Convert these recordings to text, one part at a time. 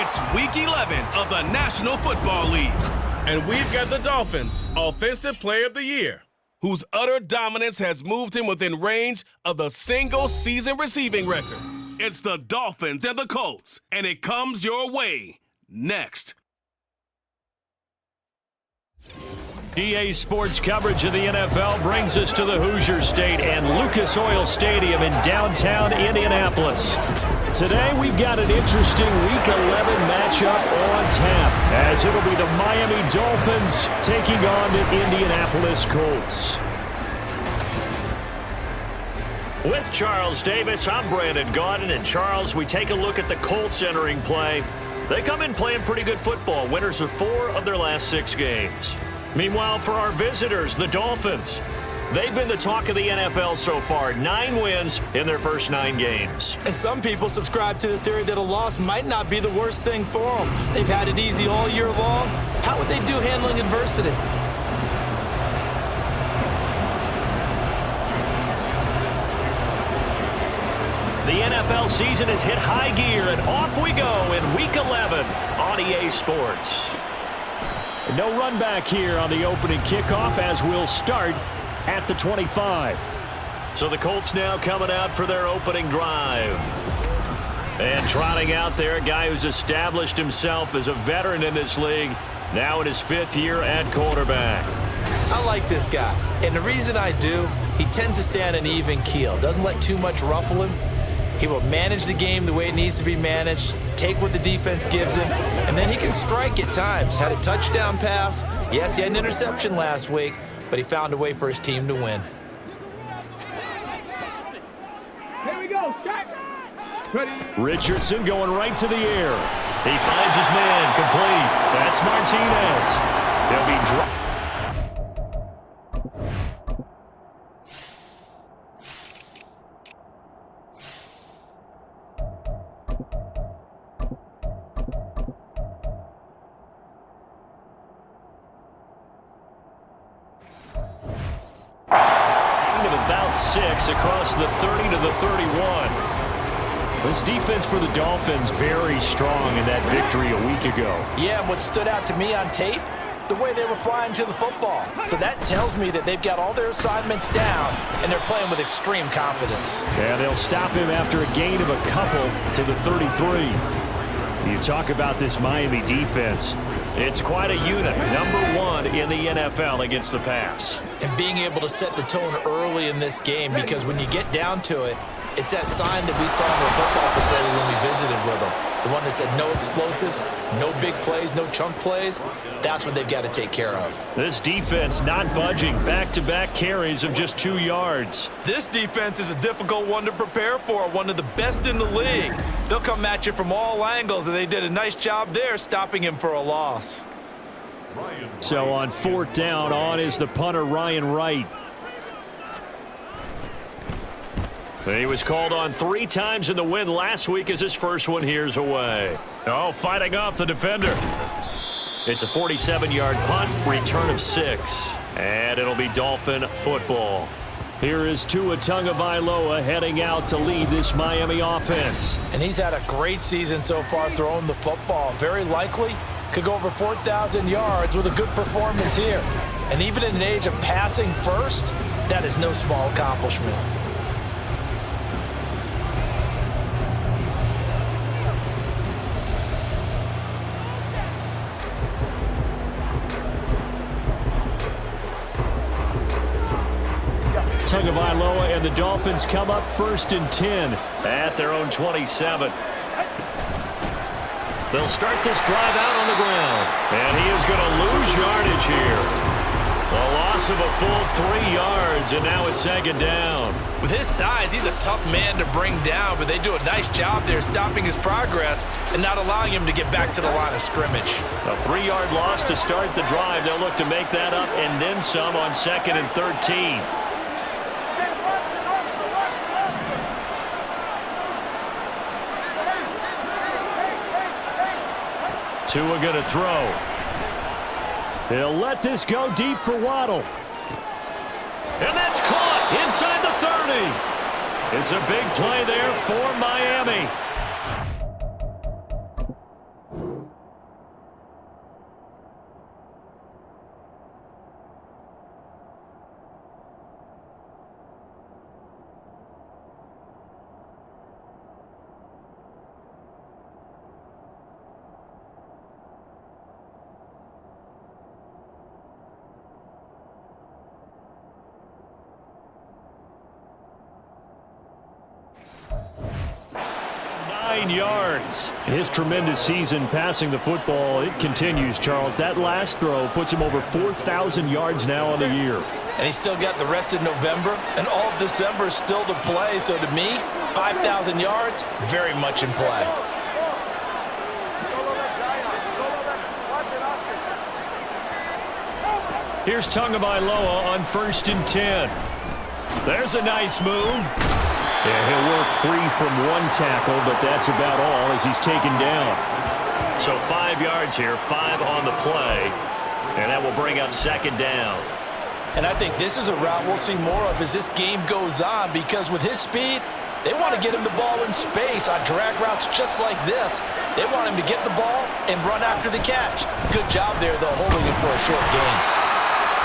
It's Week 11 of the National Football League. And we've got the Dolphins Offensive Player of the Year, whose utter dominance has moved him within range of the single-season receiving record. It's the Dolphins and the Colts, and it comes your way next. EA Sports coverage of the NFL brings us to the Hoosier State and Lucas Oil Stadium in downtown Indianapolis. Today we've got an interesting Week 11 matchup on tap, as it'll be the Miami Dolphins taking on the Indianapolis Colts. With Charles Davis, I'm Brandon Gaudin, and Charles, we take a look at the Colts entering play. They come in playing pretty good football, winners of 4 of their last 6 games. Meanwhile, for our visitors, the Dolphins, they've been the talk of the NFL so far. 9 wins in their first 9 games. And some people subscribe to the theory that a loss might not be the worst thing for them. They've had it easy all year long. How would they do handling adversity? The NFL season has hit high gear, and off we go in Week 11 on EA Sports. No run back here on the opening kickoff, as we'll start at the 25. So the Colts now coming out for their opening drive. And trotting out there, a guy who's established himself as a veteran in this league, now in his 5th year at quarterback. I like this guy, and the reason I do, he tends to stay on an even keel, doesn't let too much ruffle him. He will manage the game the way it needs to be managed, take what the defense gives him, and then he can strike at times. Had a touchdown pass. Yes, he had an interception last week, but he found a way for his team to win. Here we go, shot. Ready. Richardson going right to the air. He finds his man, complete. That's Martinez. He'll be dropped. About 6 across the 30 to the 31. This defense for the Dolphins very strong in that victory a week ago. Yeah, and what stood out to me on tape, the way they were flying to the football. So that tells me that they've got all their assignments down, and they're playing with extreme confidence. And they'll stop him after a gain of a couple to the 33. You talk about this Miami defense. It's quite a unit, #1 in the NFL against the pass. And being able to set the tone early in this game, because when you get down to it, it's that sign that we saw in the football facility when we visited with them. The one that said no explosives, no big plays, no chunk plays. That's what they've got to take care of. This defense not budging, back-to-back carries of just 2 yards. This defense is a difficult one to prepare for, one of the best in the league. They'll come at you from all angles, and they did a nice job there stopping him for a loss. So on 4th down, on is the punter, Ryan Wright. He was called on 3 times in the win last week as his first one here's away. Oh, fighting off the defender. It's a 47-yard punt, return of 6. And it'll be Dolphin football. Here is Tua Tagovailoa heading out to lead this Miami offense. And he's had a great season so far throwing the football. Very likely could go over 4,000 yards with a good performance here. And even in an age of passing first, that is no small accomplishment. Tagovailoa and the Dolphins come up 1st and 10 at their own 27. They'll start this drive out on the ground, and he is going to lose yardage here. A loss of a full 3 yards, and now it's 2nd down. With his size, he's a tough man to bring down, but they do a nice job there stopping his progress and not allowing him to get back to the line of scrimmage. A 3-yard loss to start the drive. They'll look to make that up and then some on 2nd and 13. Tua going to throw. He'll let this go deep for Waddle. And that's caught inside the 30. It's a big play there for Miami. 9 yards. His tremendous season passing the football, it continues, Charles. That last throw puts him over 4,000 yards now on the year. And he's still got the rest of November and all of December still to play. So to me, 5,000 yards, very much in play. Here's Tagovailoa on 1st and 10. There's a nice move. Yeah, he'll work free from one tackle, but that's about all as he's taken down. So 5 yards here, 5 on the play, and that will bring up 2nd down. And I think this is a route we'll see more of as this game goes on, because with his speed, they want to get him the ball in space on drag routes just like this. They want him to get the ball and run after the catch. Good job there, though, holding it for a short gain.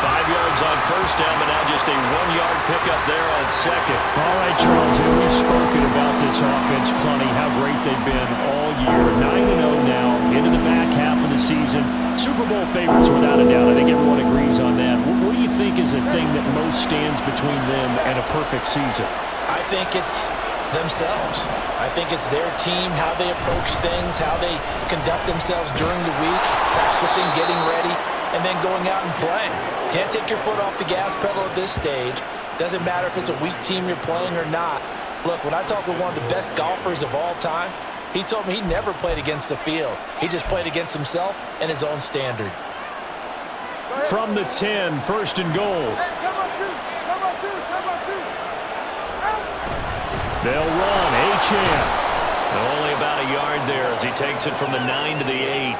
5 yards on 1st down, but now just a 1-yard pickup there on 2nd. All right, Charles, we've spoken about this offense plenty, how great they've been all year. 9-0 now, into the back half of the season. Super Bowl favorites without a doubt. I think everyone agrees on that. What do you think is the thing that most stands between them and a perfect season? I think it's themselves. I think it's their team, how they approach things, how they conduct themselves during the week, practicing, getting ready, and then going out and playing. Can't take your foot off the gas pedal at this stage. Doesn't matter if it's a weak team you're playing or not. Look, when I talk with one of the best golfers of all time, he told me he never played against the field. He just played against himself and his own standard. From the 10, 1st and goal. They'll run, Achane. Only about a yard there as he takes it from the 9 to the 8.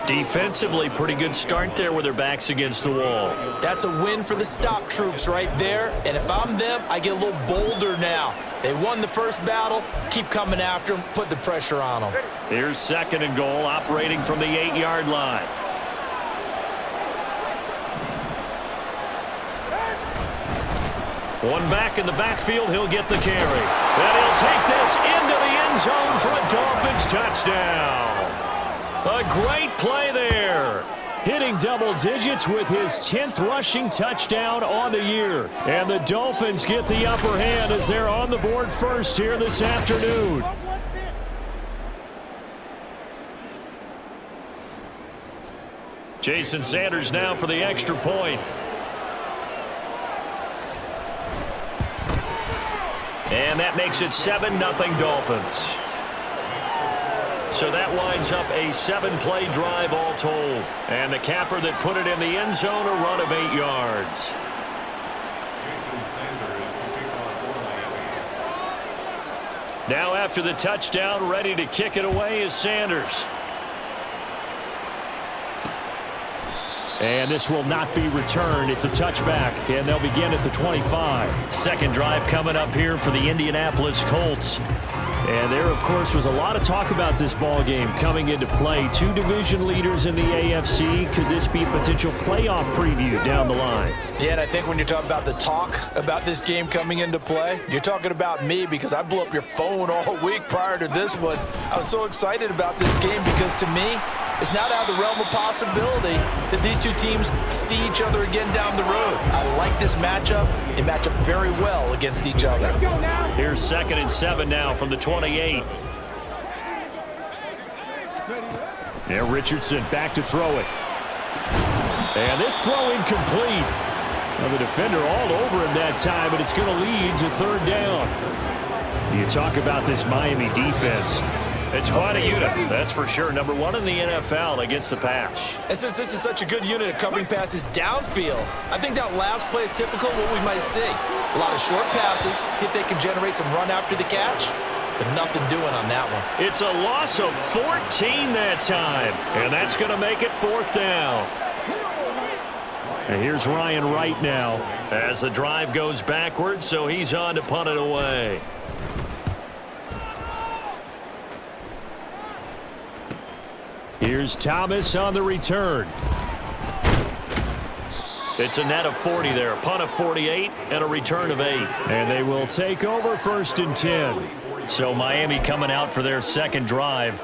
Defensively, pretty good start there with their backs against the wall. That's a win for the stop troops right there. And if I'm them, I get a little bolder now. They won the first battle. Keep coming after them. Put the pressure on them. Here's 2nd and goal, operating from the 8-yard line. One back in the backfield, he'll get the carry. And he'll take this into the end zone for a Dolphins touchdown. A great play there. Hitting double digits with his 10th rushing touchdown on the year. And the Dolphins get the upper hand as they're on the board first here this afternoon. Jason Sanders now for the extra point. And that makes it 7-0 Dolphins. So that winds up a 7-play drive all told. And the capper that put it in the end zone, a run of 8 yards. Now after the touchdown, ready to kick it away is Sanders. And this will not be returned. It's a touchback, and they'll begin at the 25. 2nd drive coming up here for the Indianapolis Colts. And there, of course, was a lot of talk about this ball game coming into play. 2 division leaders in the AFC. Could this be a potential playoff preview down the line? Yeah, and I think when you're talking about the talk about this game coming into play, you're talking about me, because I blew up your phone all week prior to this one. I was so excited about this game because, to me, it's not out of the realm of possibility that these two teams see each other again down the road. I like this matchup. They match up very well against each other. Here's 2nd and 7 now from the 28. Now Richardson back to throw it. And this throw incomplete. Now the defender all over him that time, but it's going to lead to 3rd down. You talk about this Miami defense. It's quite a unit, that's for sure. Number 1 in the NFL against the pass. And since this is such a good unit at covering passes downfield, I think that last play is typical of what we might see. A lot of short passes, see if they can generate some run after the catch, but nothing doing on that one. It's a loss of 14 that time, and that's going to make it 4th down. And here's Ryan Wright now. As the drive goes backwards, so he's on to punt it away. Here's Thomas on the return. It's a net of 40 there. A punt of 48 and a return of 8. And they will take over 1st and 10. So Miami coming out for their 2nd drive.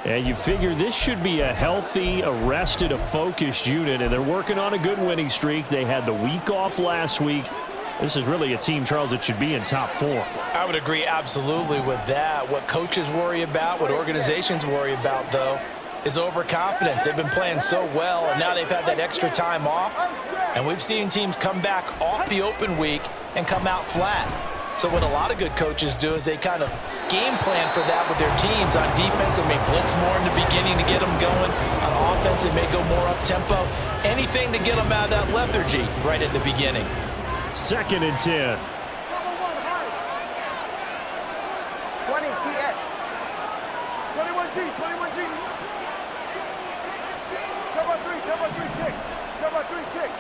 And you figure this should be a healthy, a focused unit. And they're working on a good winning streak. They had the week off last week. This is really a team, Charles, that should be in top form. I would agree absolutely with that. What coaches worry about, what organizations worry about, though, is overconfidence. They've been playing so well, and now they've had that extra time off. And we've seen teams come back off the open week and come out flat. So what a lot of good coaches do is they kind of game plan for that with their teams. On defense, they may blitz more in the beginning to get them going. On offense, they may go more up-tempo. Anything to get them out of that lethargy right at the beginning. 2nd and 10. 20 TX. 21G, 21G. Cover 3, kick. Cover 3, kick.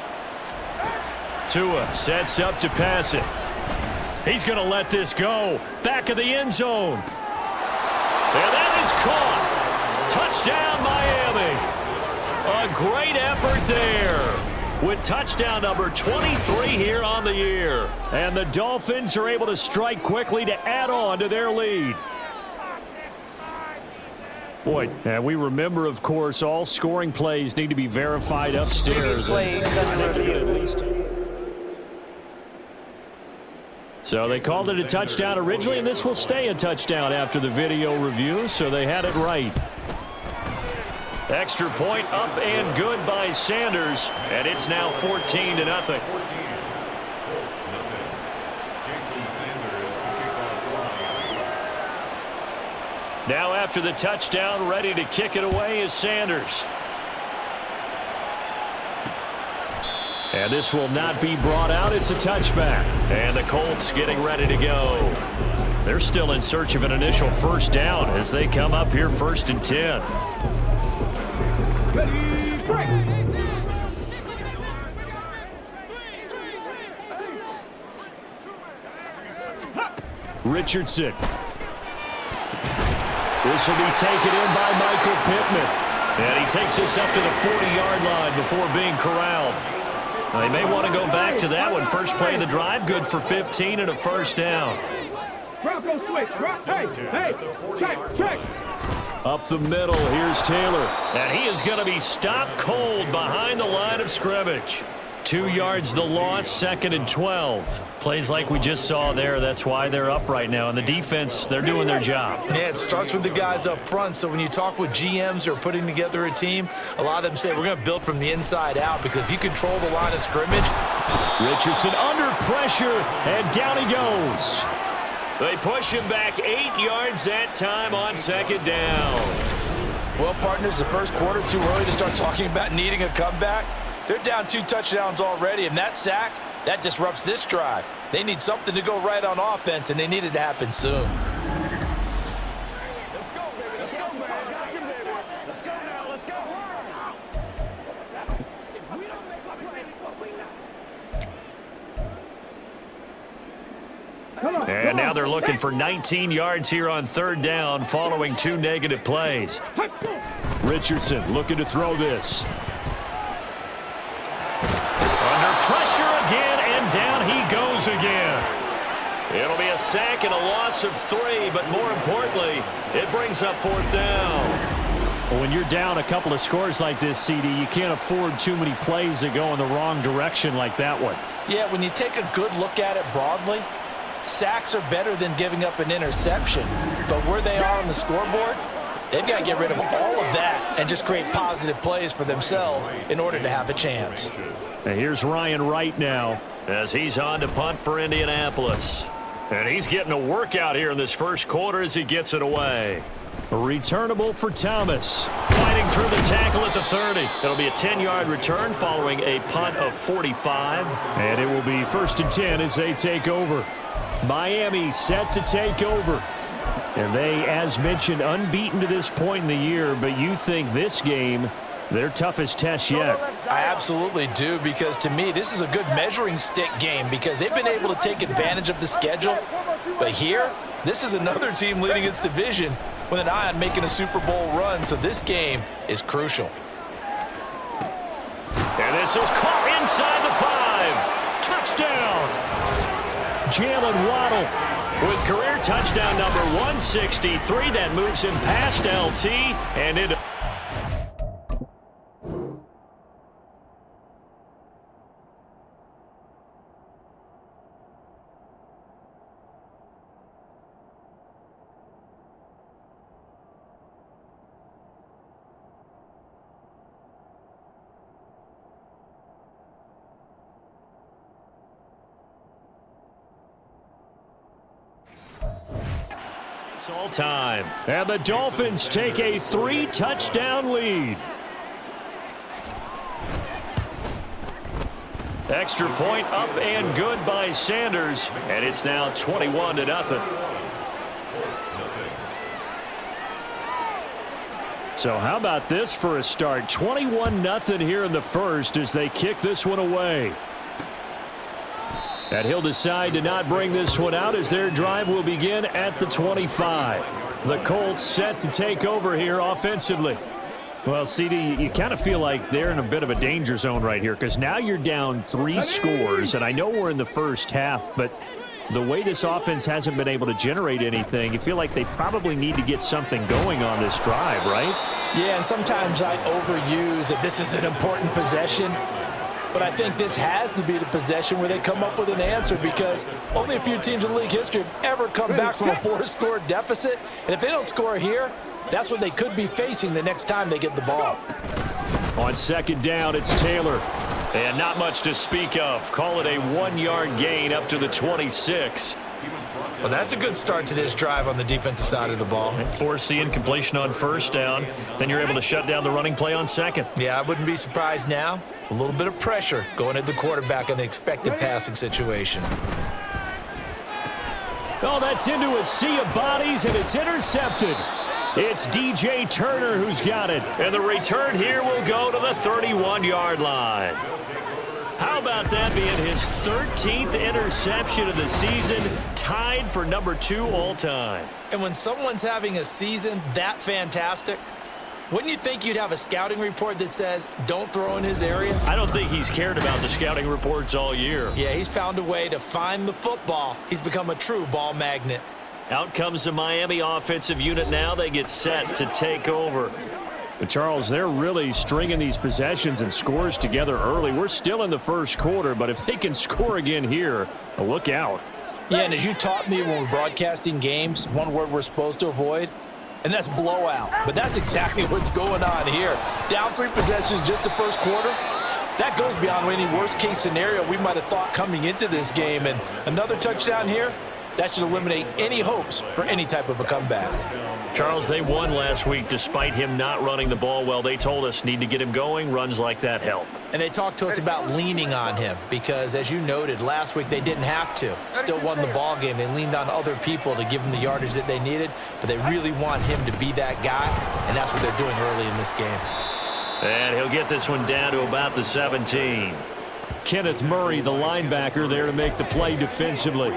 Tua sets up to pass it. He's going to let this go. Back of the end zone. And that is caught. Touchdown, Miami. A great effort there. With touchdown number 23 here on the year. And the Dolphins are able to strike quickly to add on to their lead. Boy, and we remember, of course, all scoring plays need to be verified upstairs. So they called it a touchdown originally, and this will stay a touchdown after the video review, so they had it right. Extra point up and good by Sanders, and it's now 14-0. Now after the touchdown, ready to kick it away is Sanders. And this will not be brought out. It's a touchback. And the Colts getting ready to go. They're still in search of an initial first down as they come up here 1st and 10. Ready, break. Richardson. This will be taken in by Michael Pittman. And he takes this up to the 40-yard line before being corralled. Now, they may want to go back to that one. First play of the drive, good for 15 and a first down. Hey, check. Up the middle, here's Taylor. And he is going to be stopped cold behind the line of scrimmage. 2 yards the loss, 2nd and 12. Plays like we just saw there. That's why they're up right now. And the defense, they're doing their job. Yeah, it starts with the guys up front. So when you talk with GMs who are putting together a team, a lot of them say we're going to build from the inside out, because if you control the line of scrimmage. Richardson under pressure, and down he goes. They push him back 8 yards that time on 2nd down. Well, partners, the first quarter, too early to start talking about needing a comeback. They're down 2 touchdowns already, and that sack, that disrupts this drive. They need something to go right on offense, and they need it to happen soon. Let's go, baby. Let's go, baby. I got you, baby. Let's go now. Let's go. If we don't make a play, And now they're looking for 19 yards here on 3rd down following 2 negative plays. Richardson looking to throw this. Under pressure again, and down he goes again. It'll be a sack and a loss of 3, but more importantly, it brings up 4th down. Well, when you're down a couple of scores like this, CD, you can't afford too many plays that go in the wrong direction like that one. Yeah, when you take a good look at it broadly, sacks are better than giving up an interception. But where they are on the scoreboard, they've got to get rid of all of that and just create positive plays for themselves in order to have a chance. And here's Ryan Wright now as he's on to punt for Indianapolis. And he's getting a workout here in this first quarter as he gets it away. A returnable for Thomas. Fighting through the tackle at the 30. It'll be a 10-yard return following a punt of 45. And it will be 1st and 10 as they take over. Miami set to take over. And they, as mentioned, unbeaten to this point in the year, but you think this game, their toughest test yet. I absolutely do, because to me, this is a good measuring stick game because they've been able to take advantage of the schedule. But here, this is another team leading its division with an eye on making a Super Bowl run, so this game is crucial. And this is caught inside the 5. Touchdown! Jalen Waddle with career touchdown number 163. That moves him past LT and into... All time. And the Dolphins take a 3-touchdown lead. Extra point up and good by Sanders. And it's now 21-0. So how about this for a start? 21-0 here in the first as they kick this one away. And he'll decide to not bring this one out as their drive will begin at the 25. The Colts set to take over here offensively. Well, CD, you kind of feel like they're in a bit of a danger zone right here because now you're down 3 scores, and I know we're in the first half, but the way this offense hasn't been able to generate anything, you feel like they probably need to get something going on this drive, right? Yeah, and sometimes I overuse that this is an important possession, but I think this has to be the possession where they come up with an answer because only a few teams in league history have ever come back from a 4-score deficit, and if they don't score here, that's what they could be facing the next time they get the ball. On second down, it's Taylor. And not much to speak of. Call it a 1-yard gain up to the 26. Well, that's a good start to this drive on the defensive side of the ball. Force the incompletion on first down. Then you're able to shut down the running play on second. Yeah, I wouldn't be surprised now. A little bit of pressure going at the quarterback in the expected passing situation. Oh, that's into a sea of bodies, and it's intercepted. It's DJ Turner who's got it. And the return here will go to the 31-yard line. How about that being his 13th interception of the season, tied for number 2 all time. And when someone's having a season that fantastic, wouldn't you think you'd have a scouting report that says, don't throw in his area? I don't think he's cared about the scouting reports all year. Yeah, he's found a way to find the football. He's become a true ball magnet. Out comes the Miami offensive unit now. They get set to take over. But Charles, they're really stringing these possessions and scores together early. We're still in the first quarter, but if they can score again here, look out. Yeah, and as you taught me when we're broadcasting games, one word we're supposed to avoid, and that's blowout. But that's exactly what's going on here. Down 3 possessions just the first quarter. That goes beyond any worst-case scenario we might have thought coming into this game. And another touchdown here, that should eliminate any hopes for any type of a comeback. Charles, they won last week despite him not running the ball well. They told us need to get him going. Runs like that help. And they talked to us about leaning on him because, as you noted, last week they didn't have to. Still won the ball game. They leaned on other people to give them the yardage that they needed, but they really want him to be that guy, and that's what they're doing early in this game. And he'll get this one down to about the 17. Kenneth Murray, the linebacker, there to make the play defensively.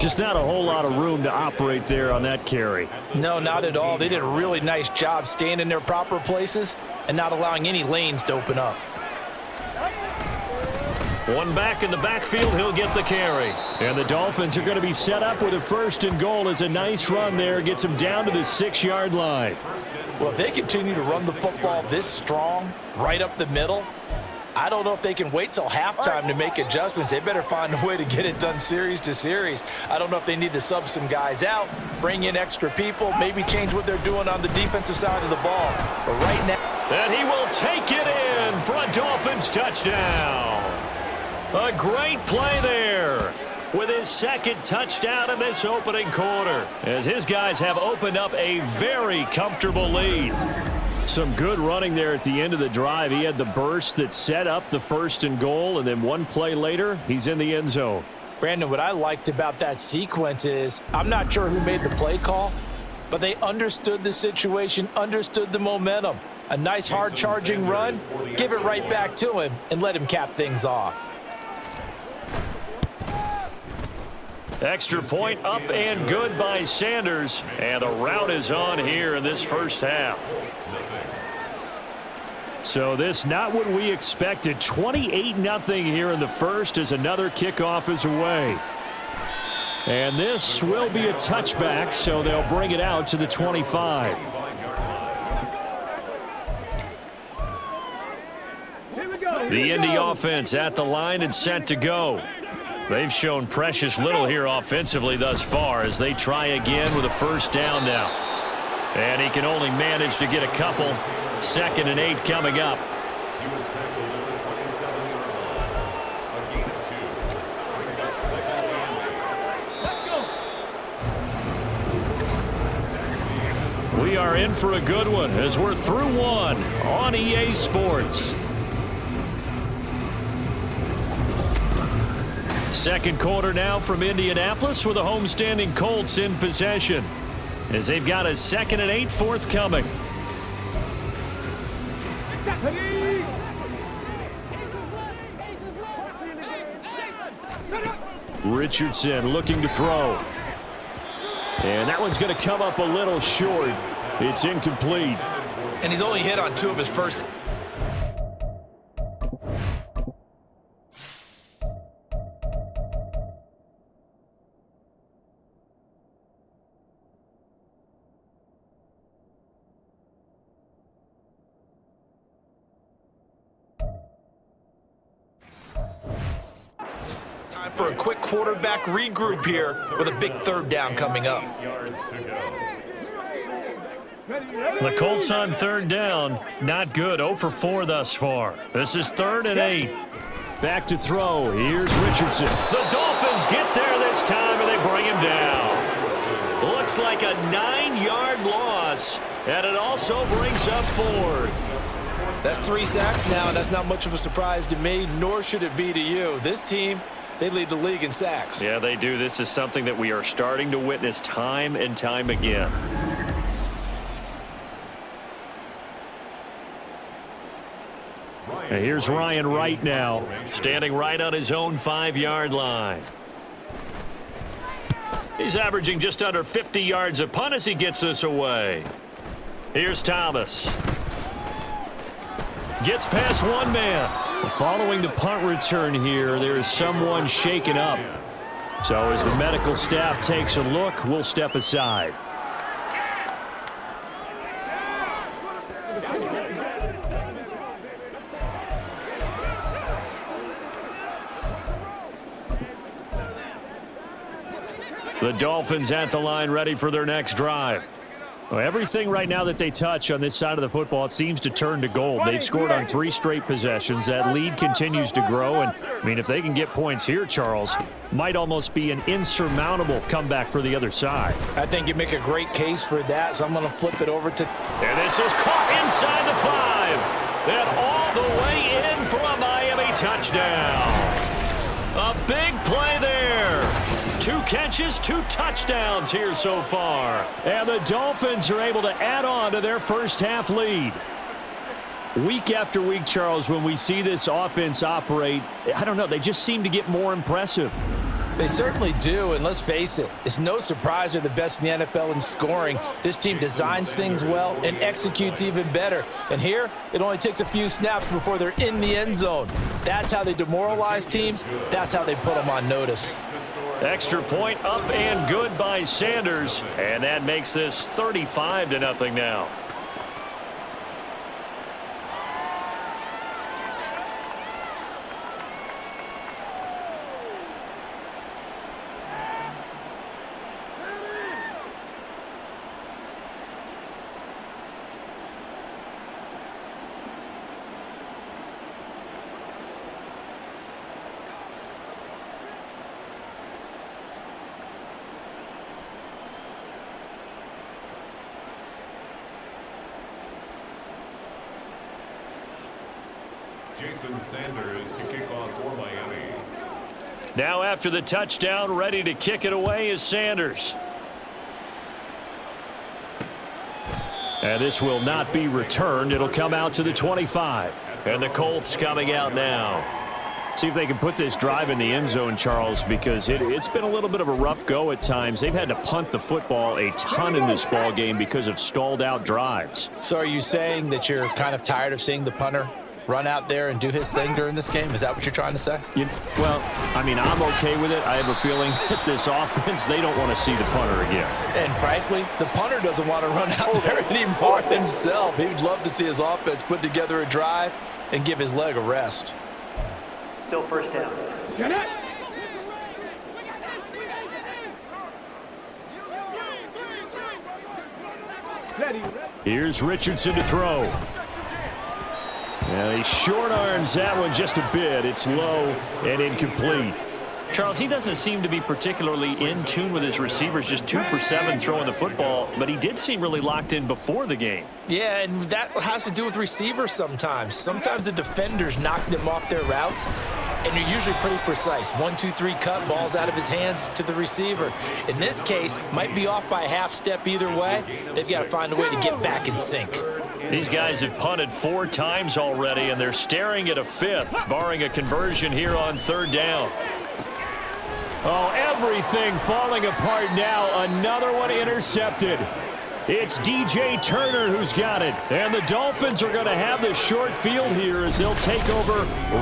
Just not a whole lot of room to operate there on that carry. No, not at all. They did a really nice job staying in their proper places and not allowing any lanes to open up. One back in the backfield, he'll get the carry. And the Dolphins are going to be set up with a 1st and goal. As a nice run there, gets them down to the 6-yard line. Well, if they continue to run the football this strong, right up the middle, I don't know if they can wait till halftime to make adjustments. They better find a way to get it done series to series. I don't know if they need to sub some guys out, bring in extra people, maybe change what they're doing on the defensive side of the ball. But right now... And he will take it in for a Dolphins touchdown. A great play there with his 2nd touchdown in this opening quarter, as his guys have opened up a very comfortable lead. Some good running there at the end of the drive. He had the burst that set up the 1st and goal, and then one play later, he's in the end zone. Brandon, what I liked about that sequence is I'm not sure who made the play call, but they understood the situation, understood the momentum. A nice hard-charging run, give it right back to him, and let him cap things off. Extra point up and good by Sanders. And the route is on here in this first half. So this not what we expected. 28-0 here in the first as another kickoff is away. And this will be a touchback, so they'll bring it out to the 25. The Indy offense at the line and set to go. They've shown precious little here offensively thus far as they try again with a 1st down now. And he can only manage to get a couple. 2nd and 8 coming up. We are in for a good one as we're through one on EA Sports. Second quarter now from Indianapolis with the homestanding Colts in possession as they've got a 2nd and 8 forthcoming. Richardson looking to throw. And that one's going to come up a little short. It's incomplete. And he's only hit on 2 of his first. Time for a quick quarterback regroup here with a big 3rd down coming up. The Colts on 3rd down. Not good. 0 for 4 thus far. This is 3rd and 8. Back to throw. Here's Richardson. The Dolphins get there this time, and they bring him down. Looks like a 9-yard loss, and it also brings up 4th. That's 3 sacks now, and that's not much of a surprise to me, nor should it be to you. This team, they lead the league in sacks. Yeah, they do. This is something that we are starting to witness time and time again. And here's Ryan Wright now, standing right on his own 5-yard line. He's averaging just under 50 yards a punt as he gets this away. Here's Thomas. Gets past one man. Following the punt return here, there is someone shaken up. So as the medical staff takes a look, we'll step aside. The Dolphins at the line ready for their next drive. Well, everything right now that they touch on this side of the football, it seems to turn to gold. They've scored on 3 straight possessions. That lead continues to grow. And, I mean, if they can get points here, Charles, might almost be an insurmountable comeback for the other side. I think you make a great case for that, so I'm going to flip it over to... And this is caught inside the 5. And all the way in for a Miami touchdown. A big play there. 2 catches, 2 touchdowns here so far. And the Dolphins are able to add on to their first half lead. Week after week, Charles, when we see this offense operate, I don't know, they just seem to get more impressive. They certainly do, and let's face it, it's no surprise they're the best in the NFL in scoring. This team designs things well and executes even better. And here, it only takes a few snaps before they're in the end zone. That's how they demoralize teams. That's how they put them on notice. Extra point up and good by Sanders, and that makes this 35-0 now. Jason Sanders to kick off for Miami. Now after the touchdown, ready to kick it away is Sanders. And this will not be returned. It'll come out to the 25. And the Colts coming out now. See if they can put this drive in the end zone, Charles, because it's been a little bit of a rough go at times. They've had to punt the football a ton in this ball game because of stalled out drives. So are you saying that you're kind of tired of seeing the punter run out there and do his thing during this game? Is that what you're trying to say? Well, I mean, I'm okay with it. I have a feeling that this offense, they don't want to see the punter again. And frankly, the punter doesn't want to run out there anymore himself. He would love to see his offense put together a drive and give his leg a rest. Still first down. Get it! Here's Richardson to throw. And he short arms that one just a bit. It's low and incomplete. Charles, he doesn't seem to be particularly in tune with his receivers, just 2 for 7 throwing the football, but he did seem really locked in before the game. Yeah, and that has to do with receivers sometimes. Sometimes the defenders knock them off their routes, and they're usually pretty precise. 1, 2, 3 cut, balls out of his hands to the receiver. In this case, might be off by a half step either way. They've got to find a way to get back in sync. These guys have punted 4 times already, and they're staring at a 5th, barring a conversion here on 3rd down. Oh, everything falling apart now. Another one intercepted. It's DJ Turner who's got it. And the Dolphins are going to have the short field here as they'll take over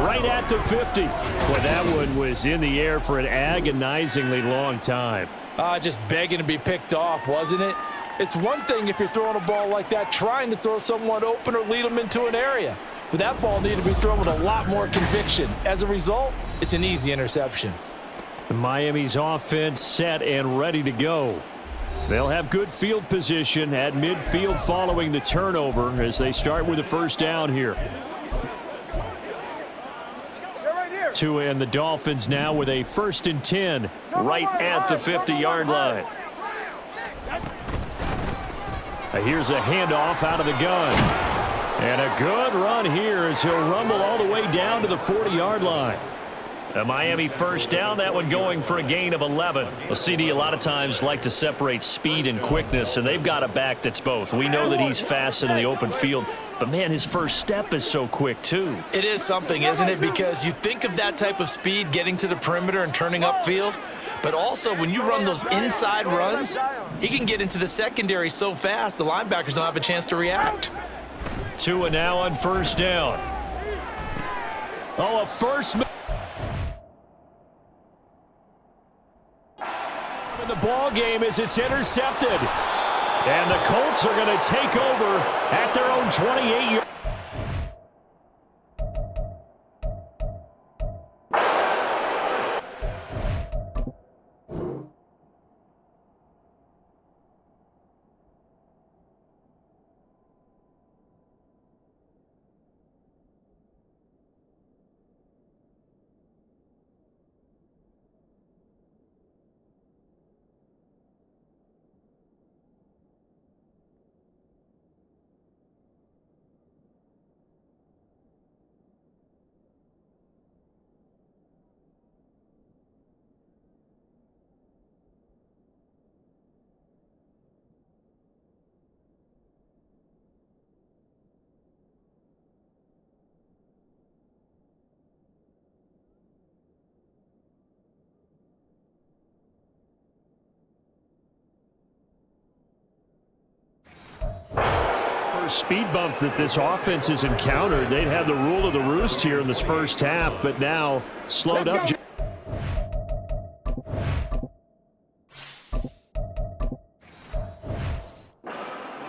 right at the 50. Boy, that one was in the air for an agonizingly long time. Just begging to be picked off, wasn't it? It's one thing if you're throwing a ball like that, trying to throw someone open or lead them into an area. But that ball needed to be thrown with a lot more conviction. As a result, it's an easy interception. Miami's offense set and ready to go. They'll have good field position at midfield following the turnover as they start with the 1st down here. Tua and the Dolphins now with a 1st and 10 right at the 50-yard line. Here's a handoff out of the gun. And a good run here as he'll rumble all the way down to the 40-yard line. A Miami 1st down, that one going for a gain of 11. Well, CD a lot of times like to separate speed and quickness, and they've got a back that's both. We know that he's fast in the open field, but, man, his first step is so quick, too. It is something, isn't it? Because you think of that type of speed getting to the perimeter and turning upfield, but also when you run those inside runs, he can get into the secondary so fast the linebackers don't have a chance to react. Tua now on 1st down. Oh, a first... the ball game as it's intercepted. And the Colts are going to take over at their own 28-yard. Speed bump that this offense has encountered. They'd had the rule of the roost here in this 1st half, but now slowed up.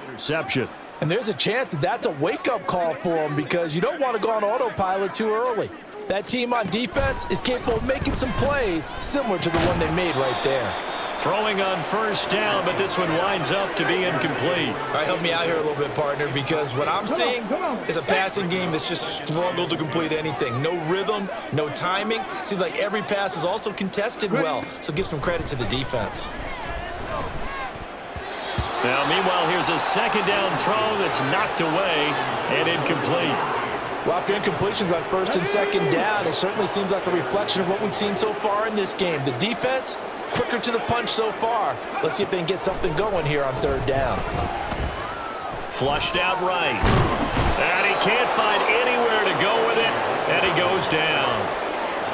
Interception. And there's a chance that that's a wake-up call for them because you don't want to go on autopilot too early. That team on defense is capable of making some plays similar to the one they made right there. Throwing on 1st down, but this one winds up to be incomplete. All right, help me out here a little bit, partner, because what I'm seeing is a passing game that's just struggled to complete anything. No rhythm, no timing. Seems like every pass is also contested well, so give some credit to the defense. Now, meanwhile, here's a 2nd down throw that's knocked away and incomplete. Well, after incompletions on 1st and 2nd down, it certainly seems like a reflection of what we've seen so far in this game. The defense, quicker to the punch so far. Let's see if they can get something going here on 3rd down. Flushed out right. And he can't find anywhere to go with it, and he goes down.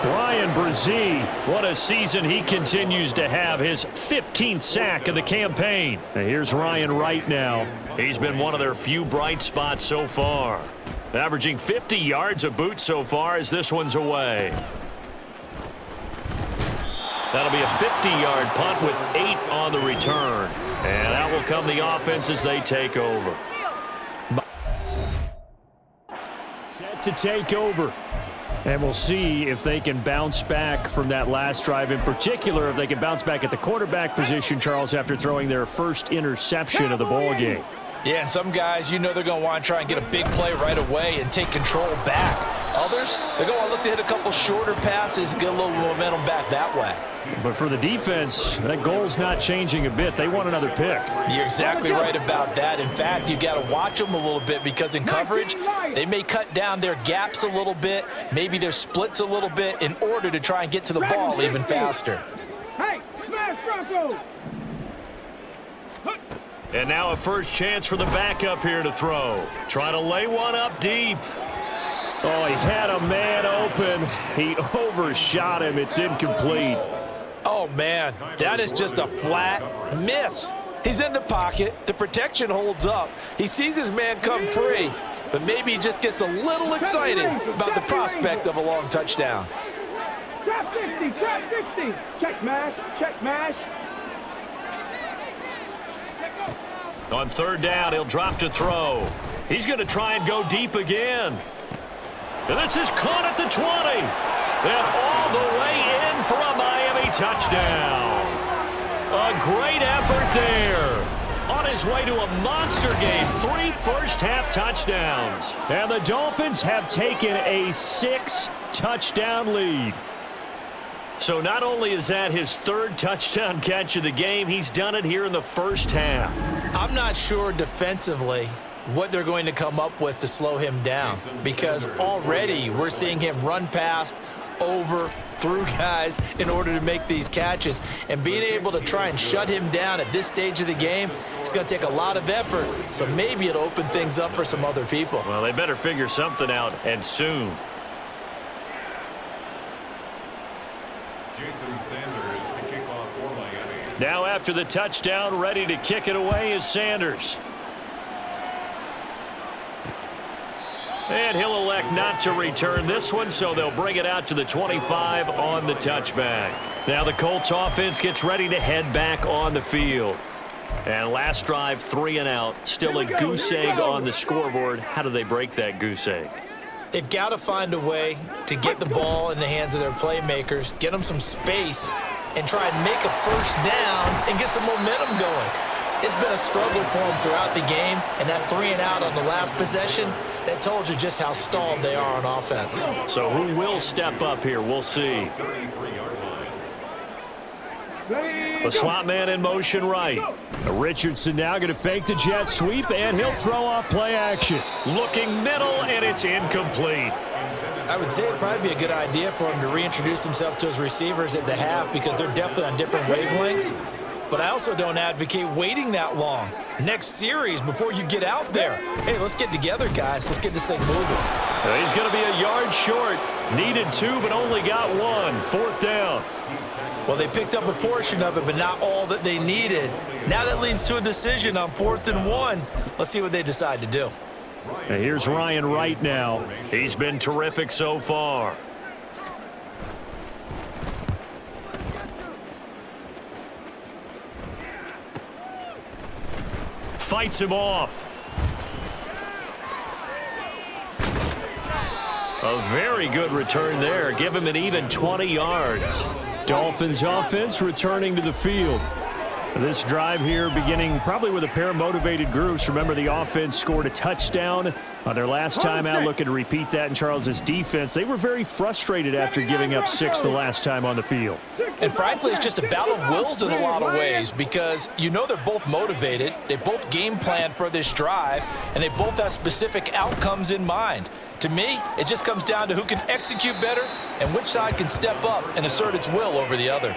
Brian Brzee, what a season he continues to have, his 15th sack of the campaign. And here's Ryan Wright now. He's been one of their few bright spots so far. Averaging 50 yards a boot so far as this one's away. That'll be a 50-yard punt with 8 on the return. And out will come the offense as they take over. Set to take over. And we'll see if they can bounce back from that last drive. In particular, if they can bounce back at the quarterback position, Charles, after throwing their first interception of the ball game. Yeah, and some guys, you know they're going to want to try and get a big play right away and take control back. Others, they're going to look to hit a couple shorter passes, get a little momentum back that way. But for the defense, that goal's not changing a bit. They want another pick. You're exactly right about that. In fact, you've got to watch them a little bit because in coverage, they may cut down their gaps a little bit, maybe their splits a little bit in order to try and get to the ball even faster. Hey, smash Bronco! And now a first chance for the backup here to throw. Try to lay one up deep. Oh, he had a man open. He overshot him. It's incomplete. Oh, man, that is just a flat miss. He's in the pocket. The protection holds up. He sees his man come free, but maybe he just gets a little excited about the prospect of a long touchdown. Trap 60, trap 60. Check mash, check mash. On third down, he'll drop to throw. He's going to try and go deep again. And this is caught at the 20. Then all the way in for a Miami touchdown. A great effort there. On his way to a monster game, 3 first-half touchdowns. And the Dolphins have taken a 6-touchdown lead. So not only is that his 3rd touchdown catch of the game, he's done it here in the first half. I'm not sure defensively what they're going to come up with to slow him down, because already we're seeing him run past, over, through guys in order to make these catches. And being able to try and shut him down at this stage of the game, it's going to take a lot of effort. So maybe it'll open things up for some other people. Well, they better figure something out, and soon. Jason Sanders to kick off for Miami. Now after the touchdown, ready to kick it away is Sanders. And he'll elect not to return this one, so they'll bring it out to the 25 on the touchback. Now the Colts offense gets ready to head back on the field. And last drive, 3 and out. Still a goose egg on the scoreboard. How do they break that goose egg? They've got to find a way to get the ball in the hands of their playmakers, get them some space, and try and make a first down and get some momentum going. It's been a struggle for them throughout the game, and that 3 and out on the last possession, that told you just how stalled they are on offense. So who will step up here? We'll see. 33-yard line. The slot man in motion right. Richardson now going to fake the jet sweep, and he'll throw off play action. Looking middle, and it's incomplete. I would say it'd probably be a good idea for him to reintroduce himself to his receivers at the half, because they're definitely on different wavelengths. But I also don't advocate waiting that long. Next series, before you get out there, hey, let's get together, guys. Let's get this thing moving. He's going to be a yard short. Needed 2, but only got 1. 4th down. Well, they picked up a portion of it, but not all that they needed. Now that leads to a decision on 4th and 1. Let's see what they decide to do. And here's Ryan Wright now. He's been terrific so far. Fights him off. A very good return there. Give him an even 20 yards. Dolphins offense returning to the field. This drive here beginning probably with a pair of motivated groups. Remember, the offense scored a touchdown on their last time out. Looking to repeat that in Charles's defense. They were very frustrated after giving up 6 the last time on the field. And frankly, it's just a battle of wills in a lot of ways, because you know they're both motivated. They both game plan for this drive, and they both have specific outcomes in mind. To me, it just comes down to who can execute better and which side can step up and assert its will over the other.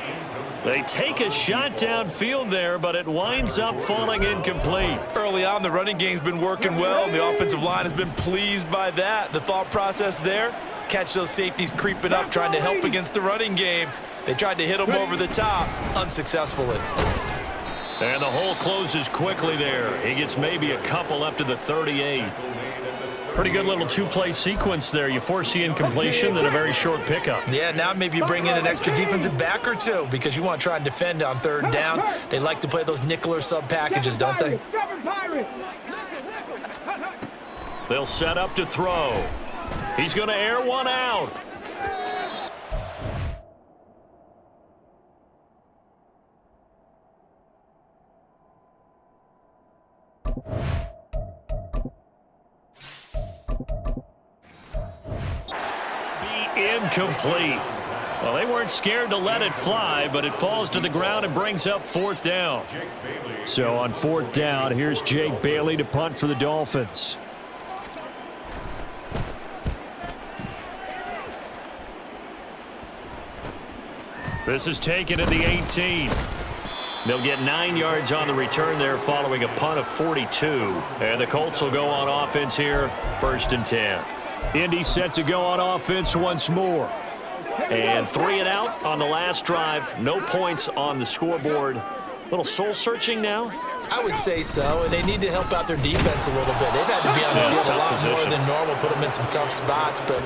They take a shot downfield there, but it winds up falling incomplete. Early on, the running game's been working well, and the offensive line has been pleased by that. The thought process there, catch those safeties creeping up, trying to help against the running game. They tried to hit them over the top, unsuccessfully. And the hole closes quickly there. He gets maybe a couple up to the 38. Pretty good little 2-play sequence there. You force the incompletion, then a very short pickup. Yeah, now maybe you bring in an extra defensive back or 2 because you want to try and defend on 3rd down. They like to play those nickel or sub packages, don't they? They'll set up to throw. He's going to air one out. incomplete. Well, they weren't scared to let it fly, but it falls to the ground and brings up 4th down. So on 4th down, here's Jake Bailey to punt for the Dolphins. This is taken at the 18. They'll get 9 yards on the return there following a punt of 42. And the Colts will go on offense here, 1st and 10. Indy set to go on offense once more. And 3 and out on the last drive. No points on the scoreboard. Little soul-searching now? I would say so, and they need to help out their defense a little bit. They've had to be on the field a lot more than normal, put them in some tough spots. But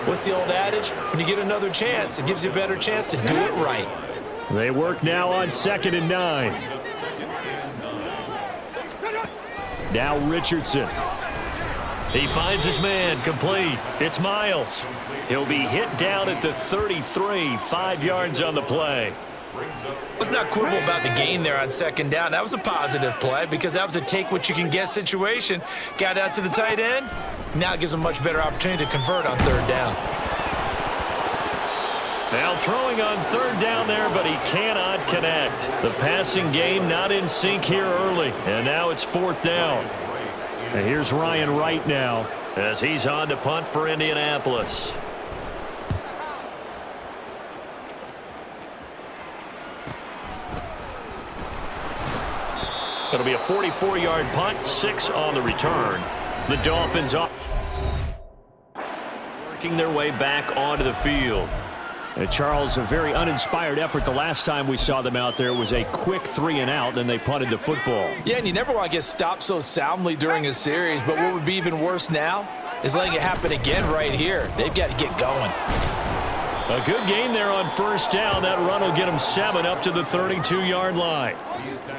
what's the old adage? When you get another chance, it gives you a better chance to do it right. They work now on 2nd and 9. Now Richardson. He finds his man, complete. It's Miles. He'll be hit down at the 33, 5 yards on the play. Let's not quibble about the gain there on 2nd down. That was a positive play because that was a take-what-you-can-get situation. Got out to the tight end. Now it gives him a much better opportunity to convert on 3rd down. Now throwing on 3rd down there, but he cannot connect. The passing game not in sync here early, and now it's 4th down. And here's Ryan Wright now as he's on to punt for Indianapolis. It'll be a 44-yard punt, 6 on the return. The Dolphins are working their way back onto the field. And Charles, a very uninspired effort the last time we saw them out there. It was a quick 3 and out, and they punted the football. Yeah, and you never want to get stopped so soundly during a series, but what would be even worse now is letting it happen again right here. They've got to get going. A good gain there on 1st down. That run will get them 7 up to the 32-yard line.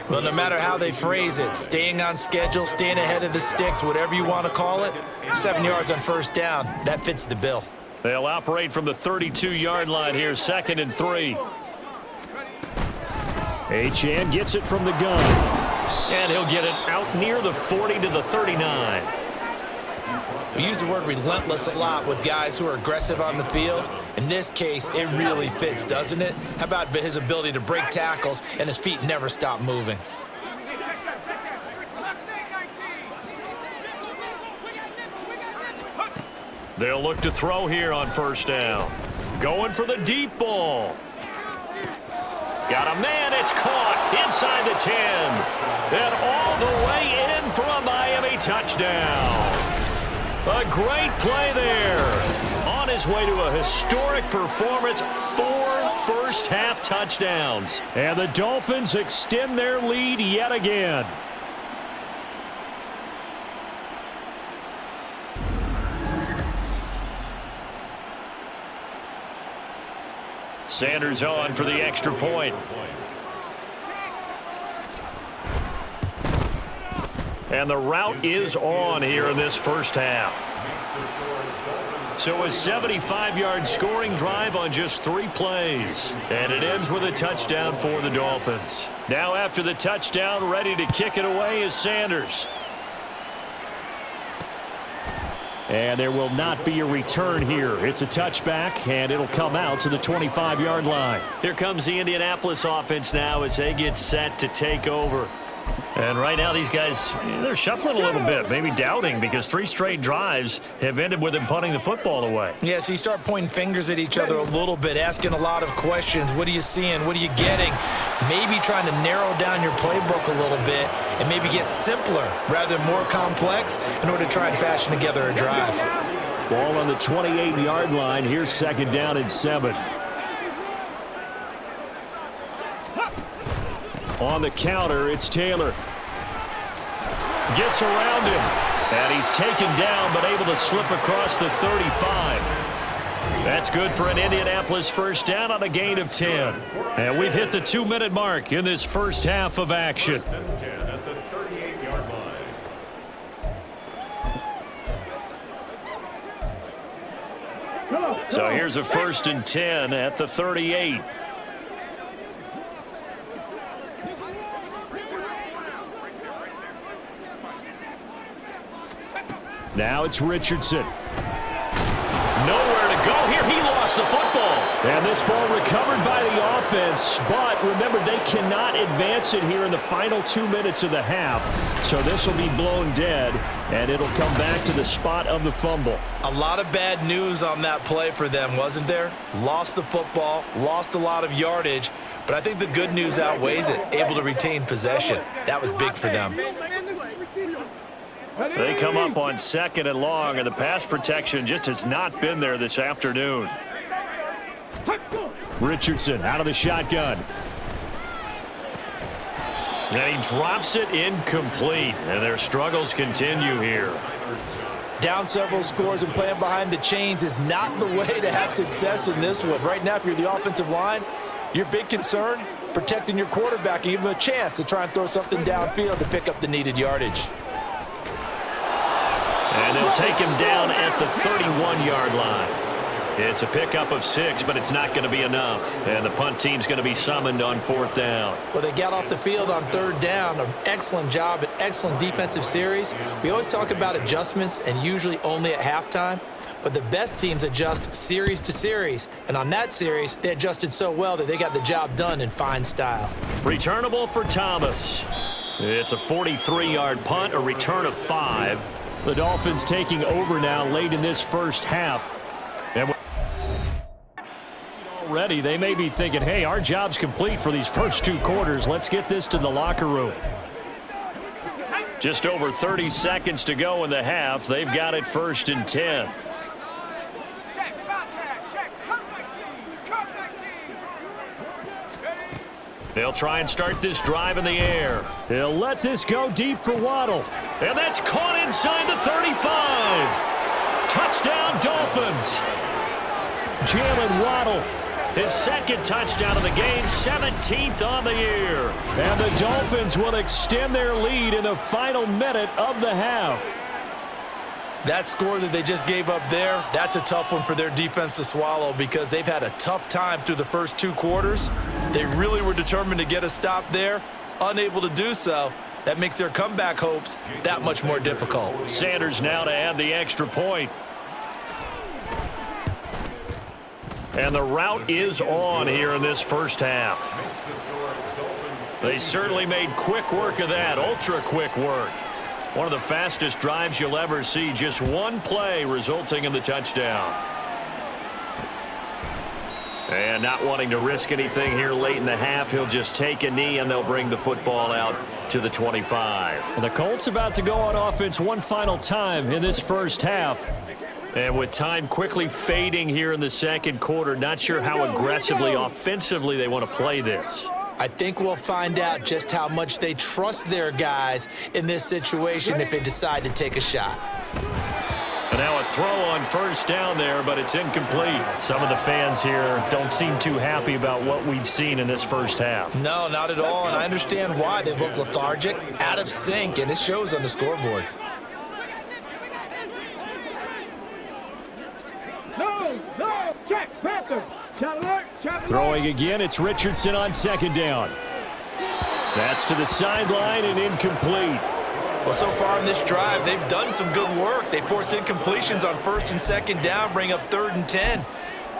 Well, no matter how they phrase it, staying on schedule, staying ahead of the sticks, whatever you want to call it, 7 yards on 1st down, that fits the bill. They'll operate from the 32-yard line here, 2nd and 3. Achane gets it from the gun. And he'll get it out near the 40 to the 39. We use the word relentless a lot with guys who are aggressive on the field. In this case, it really fits, doesn't it? How about his ability to break tackles and his feet never stop moving? They'll look to throw here on 1st down. Going for the deep ball. Got a man, it's caught inside the 10. And all the way in for a Miami touchdown. A great play there. On his way to a historic performance, 4 first-half touchdowns. And the Dolphins extend their lead yet again. Sanders on for the extra point. And the route is on here in this 1st half. So a 75-yard scoring drive on just 3 plays. And it ends with a touchdown for the Dolphins. Now after the touchdown, ready to kick it away is Sanders. And there will not be a return here. It's a touchback, and it'll come out to the 25-yard line. Here comes the Indianapolis offense now as they get set to take over. And right now these guys, they're shuffling a little bit, maybe doubting, because 3 straight drives have ended with them punting the football away. Yeah, so you start pointing fingers at each other a little bit, asking a lot of questions. What are you seeing? What are you getting? Maybe trying to narrow down your playbook a little bit and maybe get simpler rather than more complex in order to try and fashion together a drive. Ball on the 28-yard line. Here's 2nd down and 7. On the counter, it's Taylor. Gets around him. And he's taken down, but able to slip across the 35. That's good for an Indianapolis 1st down on a gain of 10. And we've hit the 2-minute mark in this 1st half of action. So here's a 1st and 10 at the 38. Now it's Richardson. Nowhere to go here. He lost the football. And this ball recovered by the offense, but remember, they cannot advance it here in the final 2 minutes of the half. So this will be blown dead, and it'll come back to the spot of the fumble. A lot of bad news on that play for them, wasn't there? Lost the football, lost a lot of yardage, but I think the good news outweighs it. Able to retain possession. That was big for them. They come up on 2nd and long, and the pass protection just has not been there this afternoon. Richardson out of the shotgun. And he drops it incomplete, and their struggles continue here. Down several scores and playing behind the chains is not the way to have success in this one. Right now, if you're the offensive line, your big concern, protecting your quarterback and give him a chance to try and throw something downfield to pick up the needed yardage. And they'll take him down at the 31-yard line. It's a pickup of 6, but it's not going to be enough. And the punt team's going to be summoned on 4th down. Well, they got off the field on 3rd down. An excellent job, an excellent defensive series. We always talk about adjustments, and usually only at halftime. But the best teams adjust series to series. And on that series, they adjusted so well that they got the job done in fine style. Returnable for Thomas. It's a 43-yard punt, a return of 5. The Dolphins taking over now late in this first half. And already they may be thinking, hey, our job's complete for these first 2 quarters. Let's get this to the locker room. Just over 30 seconds to go in the half. They've got it 1st and 10. They'll try and start this drive in the air. He'll let this go deep for Waddle. And that's caught inside the 35. Touchdown, Dolphins. Jalen Waddle. His 2nd touchdown of the game, 17th on the year. And the Dolphins will extend their lead in the final minute of the half. That score that they just gave up there, that's a tough one for their defense to swallow because they've had a tough time through the first 2 quarters. They really were determined to get a stop there, unable to do so. That makes their comeback hopes that much more difficult. Sanders now to add the extra point. And the route is on here in this first half. They certainly made quick work of that, ultra quick work. One of the fastest drives you'll ever see, just 1 play resulting in the touchdown. And not wanting to risk anything here late in the half, he'll just take a knee and they'll bring the football out to the 25. And the Colts about to go on offense one final time in this first half. And with time quickly fading here in the 2nd quarter, not sure how aggressively, offensively they want to play this. I think we'll find out just how much they trust their guys in this situation if they decide to take a shot. And now a throw on 1st down there, but it's incomplete. Some of the fans here don't seem too happy about what we've seen in this first half. No, not at all, and I understand why. They look lethargic, out of sync, and it shows on the scoreboard. No, check, Panther. Throwing again, it's Richardson on 2nd down. That's to the sideline and incomplete. Well, so far in this drive, they've done some good work. They forced incompletions on 1st and 2nd down, bring up 3rd and 10.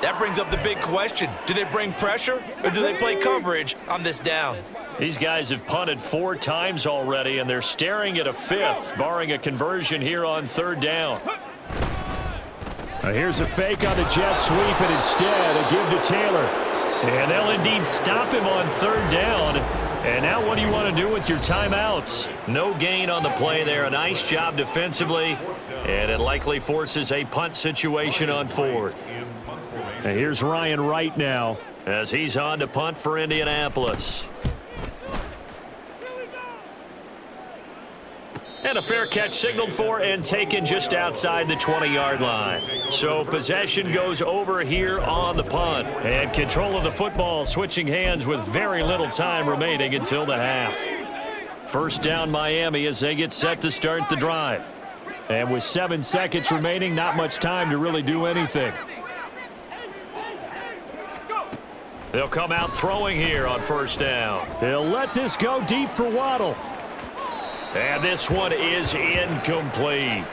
That brings up the big question. Do they bring pressure or do they play coverage on this down? These guys have punted 4 times already, and they're staring at a 5th, barring a conversion here on 3rd down. Here's a fake on the jet sweep, and instead a give to Taylor. And they'll indeed stop him on 3rd down. And now what do you want to do with your timeouts? No gain on the play there. A nice job defensively. And it likely forces a punt situation on 4th. And here's Ryan Wright now as he's on to punt for Indianapolis. And a fair catch signaled for and taken just outside the 20-yard line. So possession goes over here on the punt. And control of the football switching hands with very little time remaining until the half. 1st down Miami as they get set to start the drive. And with 7 seconds remaining, not much time to really do anything. They'll come out throwing here on 1st down. They'll let this go deep for Waddle. And this one is incomplete.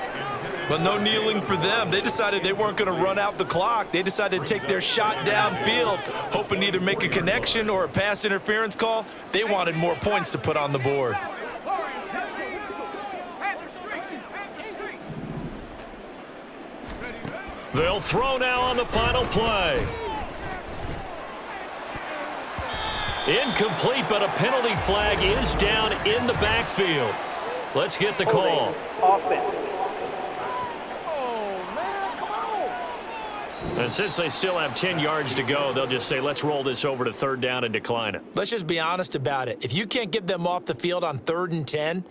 But no kneeling for them. They decided they weren't going to run out the clock. They decided to take their shot downfield, hoping to either make a connection or a pass interference call. They wanted more points to put on the board. They'll throw now on the final play. Incomplete, but a penalty flag is down in the backfield. Let's get the call. Offense. And since they still have 10 yards to go, they'll just say, let's roll this over to third down and decline it. Let's just be honest about it. If you can't get them off the field on 3rd and 10,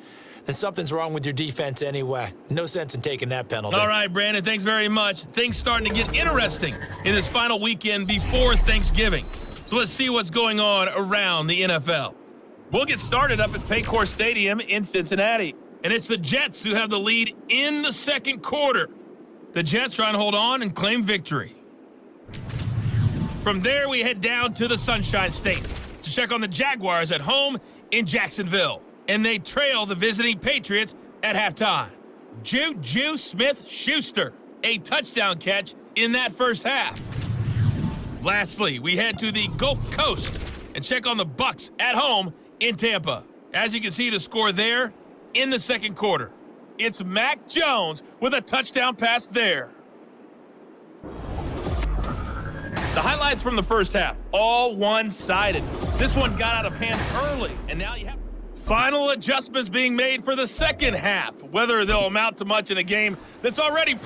then something's wrong with your defense anyway. No sense in taking that penalty. All right, Brandon, thanks very much. Things starting to get interesting in this final weekend before Thanksgiving. So let's see what's going on around the NFL. We'll get started up at Paycor Stadium in Cincinnati. And it's the Jets who have the lead in the second quarter. The Jets try and hold on and claim victory. From there, we head down to the Sunshine State to check on the Jaguars at home in Jacksonville. And they trail the visiting Patriots at halftime. Juju Smith-Schuster, a touchdown catch in that first half. Lastly, we head to the Gulf Coast and check on the Bucs at home in Tampa. As you can see the score there in the second quarter. It's Mac Jones with a touchdown pass there. The highlights from the first half, all one-sided. This one got out of hand early, and now you have final adjustments being made for the second half, whether they'll amount to much in a game that's already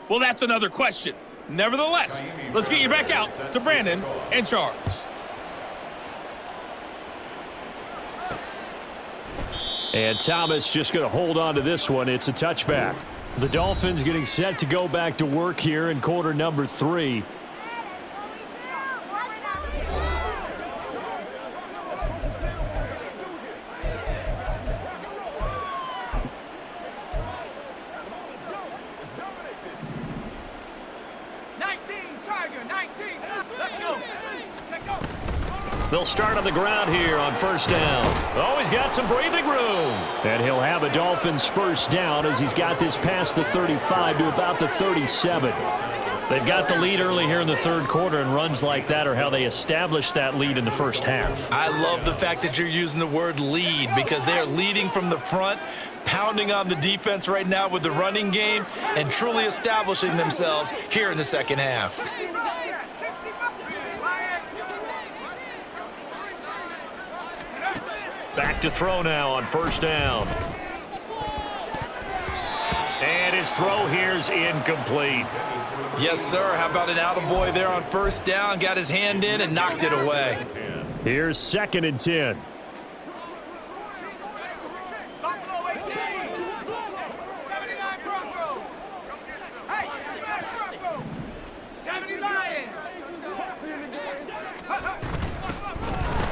Well, that's another question. Nevertheless, let's get you back out to Brandon and Charles. And Thomas just going to hold on to this one. It's a touchback. The Dolphins getting set to go back to work here in quarter number 3. They'll start on the ground here on first down. Oh, he's got some breathing room. And he'll have a Dolphins first down as he's got this past the 35 to about the 37. They've got the lead early here in the third quarter, and runs like that are how they established that lead in the first half. I love the fact that you're using the word lead because they are leading from the front, pounding on the defense right now with the running game, and truly establishing themselves here in the second half. Back to throw now on first down. And his throw here's incomplete. Yes, sir. How about an attaboy there on first down? Got his hand in and knocked it away. Here's 2nd and 10.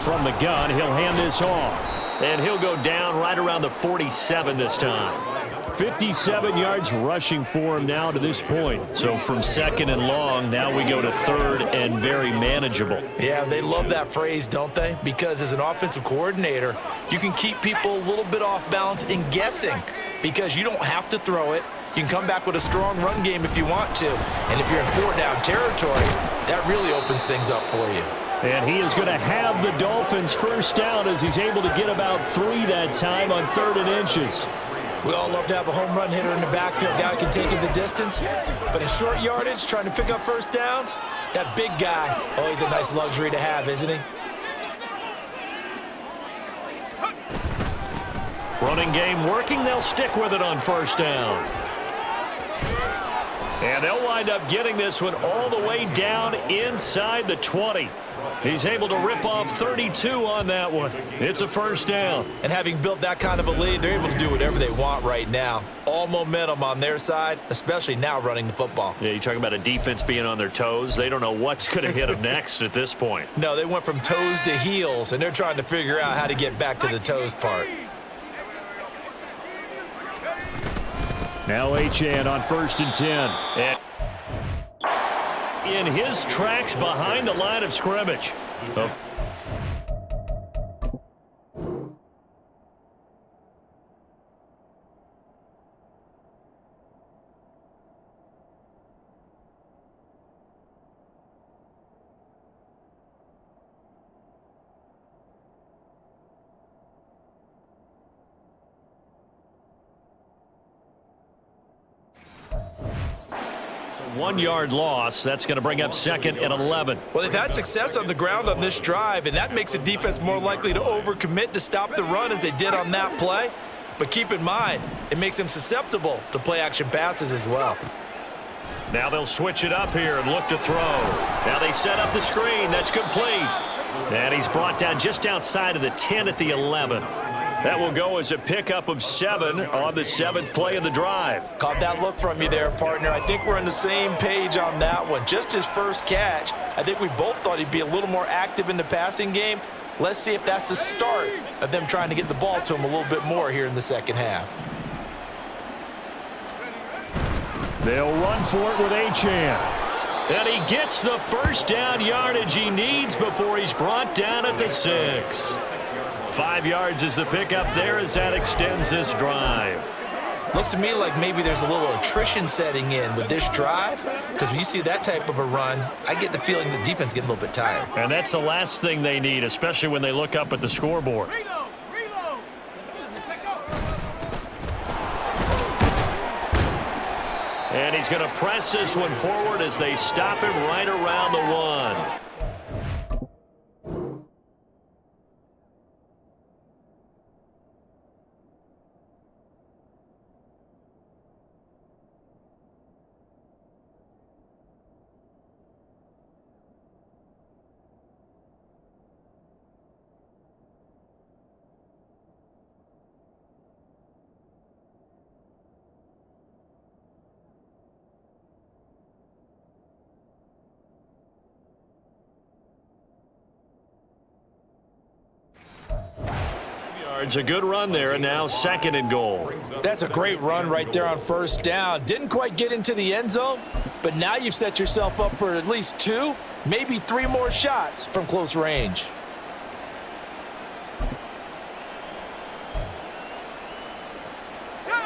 From the gun, he'll hand this off. And he'll go down right around the 47 this time. 57 yards rushing for him now to this point. So from 2nd and long, now we go to 3rd and very manageable. Yeah, they love that phrase, don't they? Because as an offensive coordinator, you can keep people a little bit off balance and guessing because you don't have to throw it. You can come back with a strong run game if you want to. And if you're in 4-down territory, that really opens things up for you. And he is going to have the Dolphins first down as he's able to get about 3 that time on 3rd and inches. We all love to have a home run hitter in the backfield, guy who can take it the distance. But in short yardage, trying to pick up first downs, that big guy, oh, he's a nice luxury to have, isn't he? Running game working. They'll stick with it on first down. And they'll wind up getting this one all the way down inside the 20. He's able to rip off 32 on that one. It's a first down. And having built that kind of a lead, they're able to do whatever they want right now. All momentum on their side, especially now running the football. Yeah, you talk about a defense being on their toes. They don't know what's going to hit them next at this point. No, they went from toes to heels, and they're trying to figure out how to get back to the toes part. Now Achane on 1st and 10. And in his tracks behind the line of scrimmage. It's a 1-yard loss. That's going to bring up 2nd and 11. Well, they've had success on the ground on this drive, and that makes the defense more likely to overcommit to stop the run as they did on that play. But keep in mind, it makes them susceptible to play-action passes as well. Now they'll switch it up here and look to throw. Now they set up the screen. That's complete. And he's brought down just outside of the 10 at the 11. That will go as a pickup of 7 on the 7th play of the drive. Caught that look from you there, partner. I think we're on the same page on that one. Just his first catch, I think we both thought he'd be a little more active in the passing game. Let's see if that's the start of them trying to get the ball to him a little bit more here in the second half. They'll run for it with Achane. And he gets the first down yardage he needs before he's brought down at the 6. 5 yards is the pickup there as that extends this drive. Looks to me like maybe there's a little attrition setting in with this drive, because when you see that type of a run, I get the feeling the defense getting a little bit tired. And that's the last thing they need, especially when they look up at the scoreboard. And he's going to press this one forward as they stop him right around the 1. It's a good run there, and now 2nd and goal. That's a great run right there on first down. Didn't quite get into the end zone, but now you've set yourself up for at least 2, maybe 3 more shots from close range.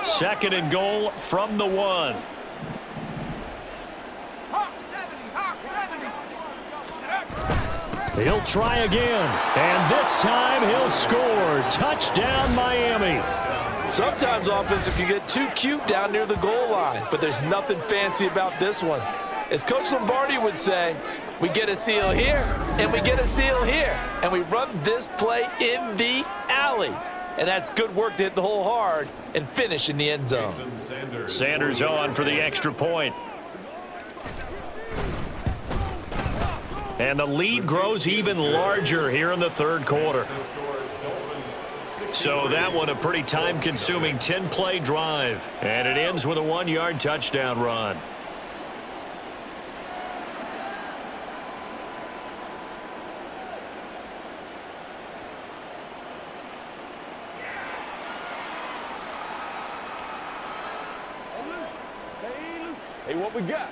Second and goal from the 1. He'll try again, and this time he'll score. Touchdown, Miami. Sometimes offenses can get too cute down near the goal line, but there's nothing fancy about this one. As Coach Lombardi would say, we get a seal here, and we get a seal here, and we run this play in the alley. And that's good work to hit the hole hard and finish in the end zone. Sanders on for the extra point. And the lead grows even larger here in the 3rd quarter. So that one a pretty time-consuming 10-play drive. And it ends with a 1-yard touchdown run. Hey, what we got?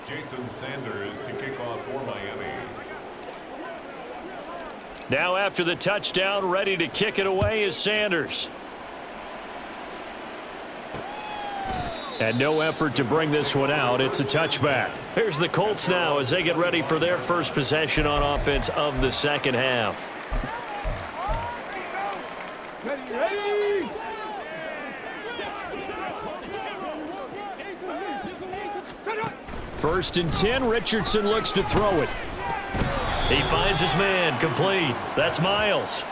Jason Sanders to kick off for Miami. Now after the touchdown, ready to kick it away is Sanders. And no effort to bring this one out. It's a touchback. Here's the Colts now as they get ready for their first possession on offense of the second half. Ready. First and 10, Richardson looks to throw it. He finds his man, complete. That's Miles.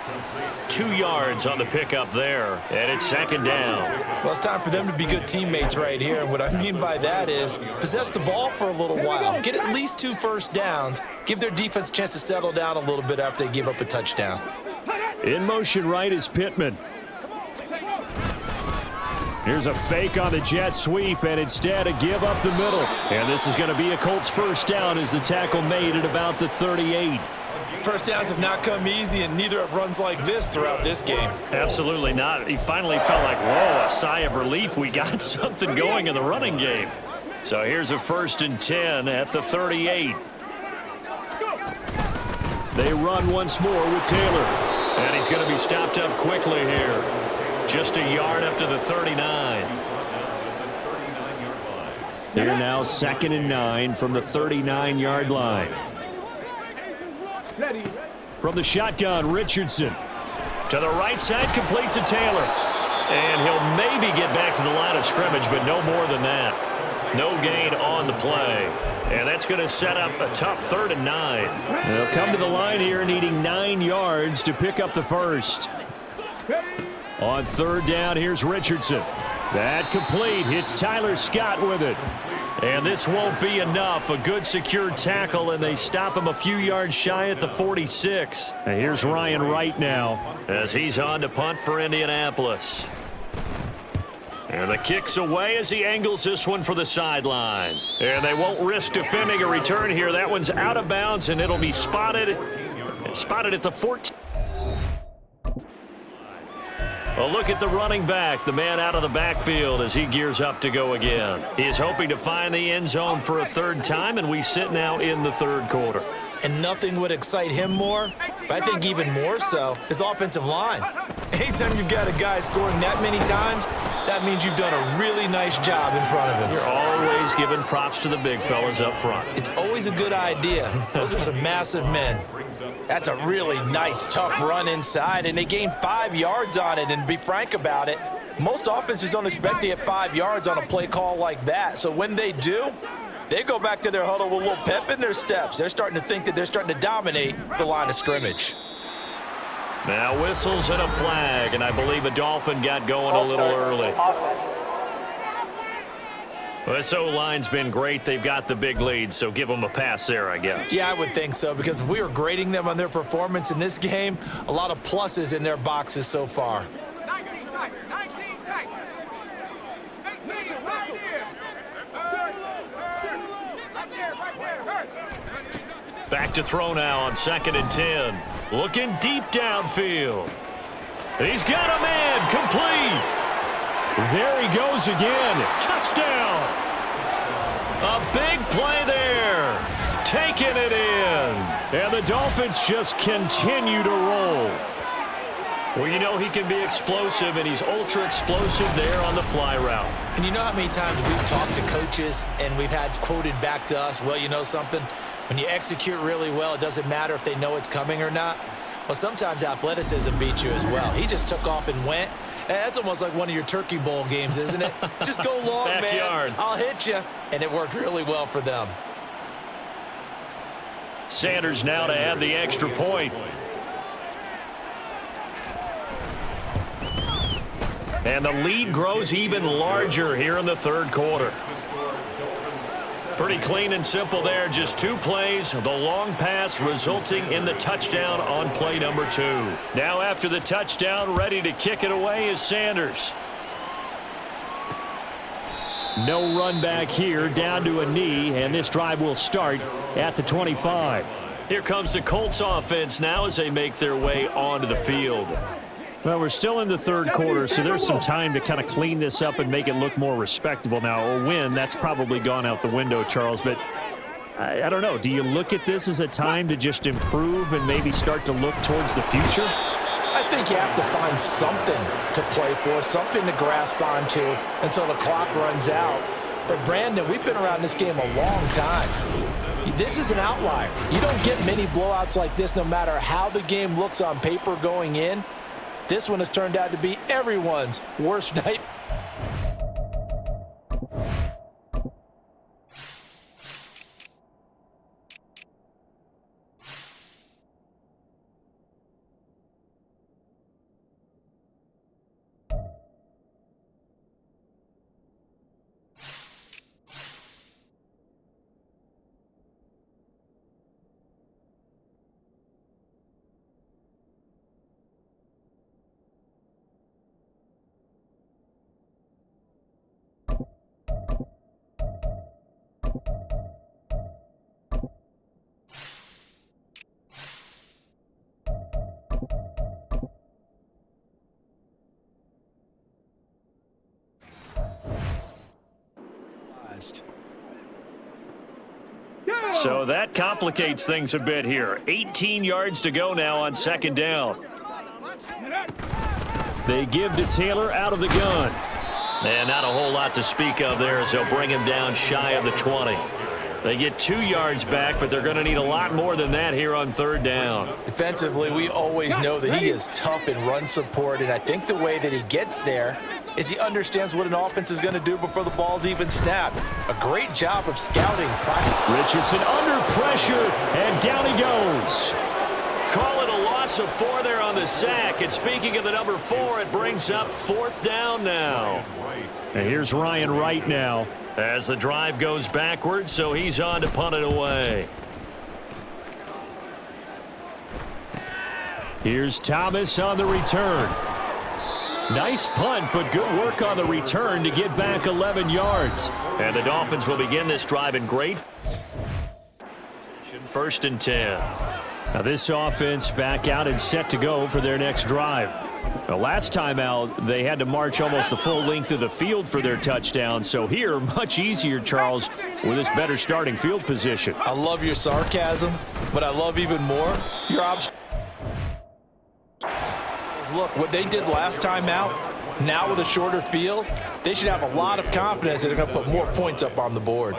2 yards on the pickup there, and it's second down. Well, it's time for them to be good teammates right here, and what I mean by that is possess the ball for a little while. Get at least 2 first downs. Give their defense a chance to settle down a little bit after they give up a touchdown. In motion right is Pittman. Here's a fake on the jet sweep, and instead a give up the middle. And this is going to be a Colts first down as the tackle made at about the 38. First downs have not come easy, and neither have runs like this throughout this game. Absolutely not. He finally felt like, whoa, a sigh of relief. We got something going in the running game. So here's a first and 10 at the 38. They run once more with Taylor. And he's going to be stopped up quickly here. Just a yard up to the 39. They're now 2nd and 9 from the 39-yard line. From the shotgun, Richardson. To the right side, complete to Taylor. And he'll maybe get back to the line of scrimmage, but no more than that. No gain on the play. And that's going to set up a tough 3rd and 9. They'll come to the line here needing 9 yards to pick up the first. On 3rd down, here's Richardson. That complete. Hits Tyler Scott with it. And this won't be enough. A good secure tackle, and they stop him a few yards shy at the 46. And here's Ryan Wright now as he's on to punt for Indianapolis. And the kick's away as he angles this one for the sideline. And they won't risk defending a return here. That one's out of bounds, and it'll be spotted at the 14. A look at the running back, the man out of the backfield as he gears up to go again. He is hoping to find the end zone for a 3rd time, and we sit now in the 3rd quarter. And nothing would excite him more, but I think even more so, his offensive line. Anytime you've got a guy scoring that many times, that means you've done a really nice job in front of him. You're always giving props to the big fellas up front. It's always a good idea. Those are some massive men. That's a really nice, tough run inside, and they gained 5 yards on it. And to be frank about it, most offenses don't expect to get 5 yards on a play call like that. So when they do, they go back to their huddle with a little pep in their steps. They're starting to think that they're starting to dominate the line of scrimmage. Now whistles and a flag, and I believe a Dolphin got going a little early. Well, this O-line's been great. They've got the big lead, so give them a pass there, I guess. Yeah, I would think so, because if we were grading them on their performance in this game, a lot of pluses in their boxes so far. 19 tight, 19 tight. 18 right here. Back to throw now on 2nd and 10. Looking deep downfield. He's got a man, complete. There he goes again. Touchdown. A big play there. Taking it in. And the Dolphins just continue to roll. Well, you know he can be explosive, and he's ultra explosive there on the fly route. And you know how many times we've talked to coaches and we've had quoted back to us, well, you know something? When you execute really well, it doesn't matter if they know it's coming or not. Well, sometimes athleticism beats you as well. He just took off and went. That's almost like one of your Turkey Bowl games, isn't it? Just go long, Backyard. man. I'll hit you. And it worked really well for them. Sanders now to add the extra point. And the lead grows even larger here in the 3rd quarter. Pretty clean and simple there. Just 2 plays. The long pass resulting in the touchdown on play number 2. Now after the touchdown, ready to kick it away is Sanders. No run back here, down to a knee, and this drive will start at the 25. Here comes the Colts offense now as they make their way onto the field. Well, we're still in the 3rd quarter, so there's some time to kind of clean this up and make it look more respectable. Now, a win, that's probably gone out the window, Charles, but I don't know. Do you look at this as a time to just improve and maybe start to look towards the future? I think you have to find something to play for, something to grasp onto until the clock runs out. But, Brandon, we've been around this game a long time. This is an outlier. You don't get many blowouts like this no matter how the game looks on paper going in. This one has turned out to be everyone's worst night. So that complicates things a bit here. 18 yards to go now on second down. They give to Taylor out of the gun. And not a whole lot to speak of there as they'll bring him down shy of the 20. They get 2 yards back, but they're going to need a lot more than that here on third down. Defensively, we always know that he is tough in run support, and I think the way that he gets there is he understands what an offense is going to do before the ball's even snapped. A great job of scouting. Richardson under pressure, and down he goes. Call it a loss of 4 there on the sack. And speaking of the number 4, it brings up fourth down now. And here's Ryan Wright now. As the drive goes backwards, so he's on to punt it away. Here's Thomas on the return. Nice punt, but good work on the return to get back 11 yards. And the Dolphins will begin this drive in great first and 10. Now this offense back out and set to go for their next drive. The last time out, they had to march almost the full length of the field for their touchdown. So here, much easier, Charles, with this better starting field position. I love your sarcasm, but I love even more your option. Look, what they did last time out, now with a shorter field, they should have a lot of confidence that they're going to put more points up on the board.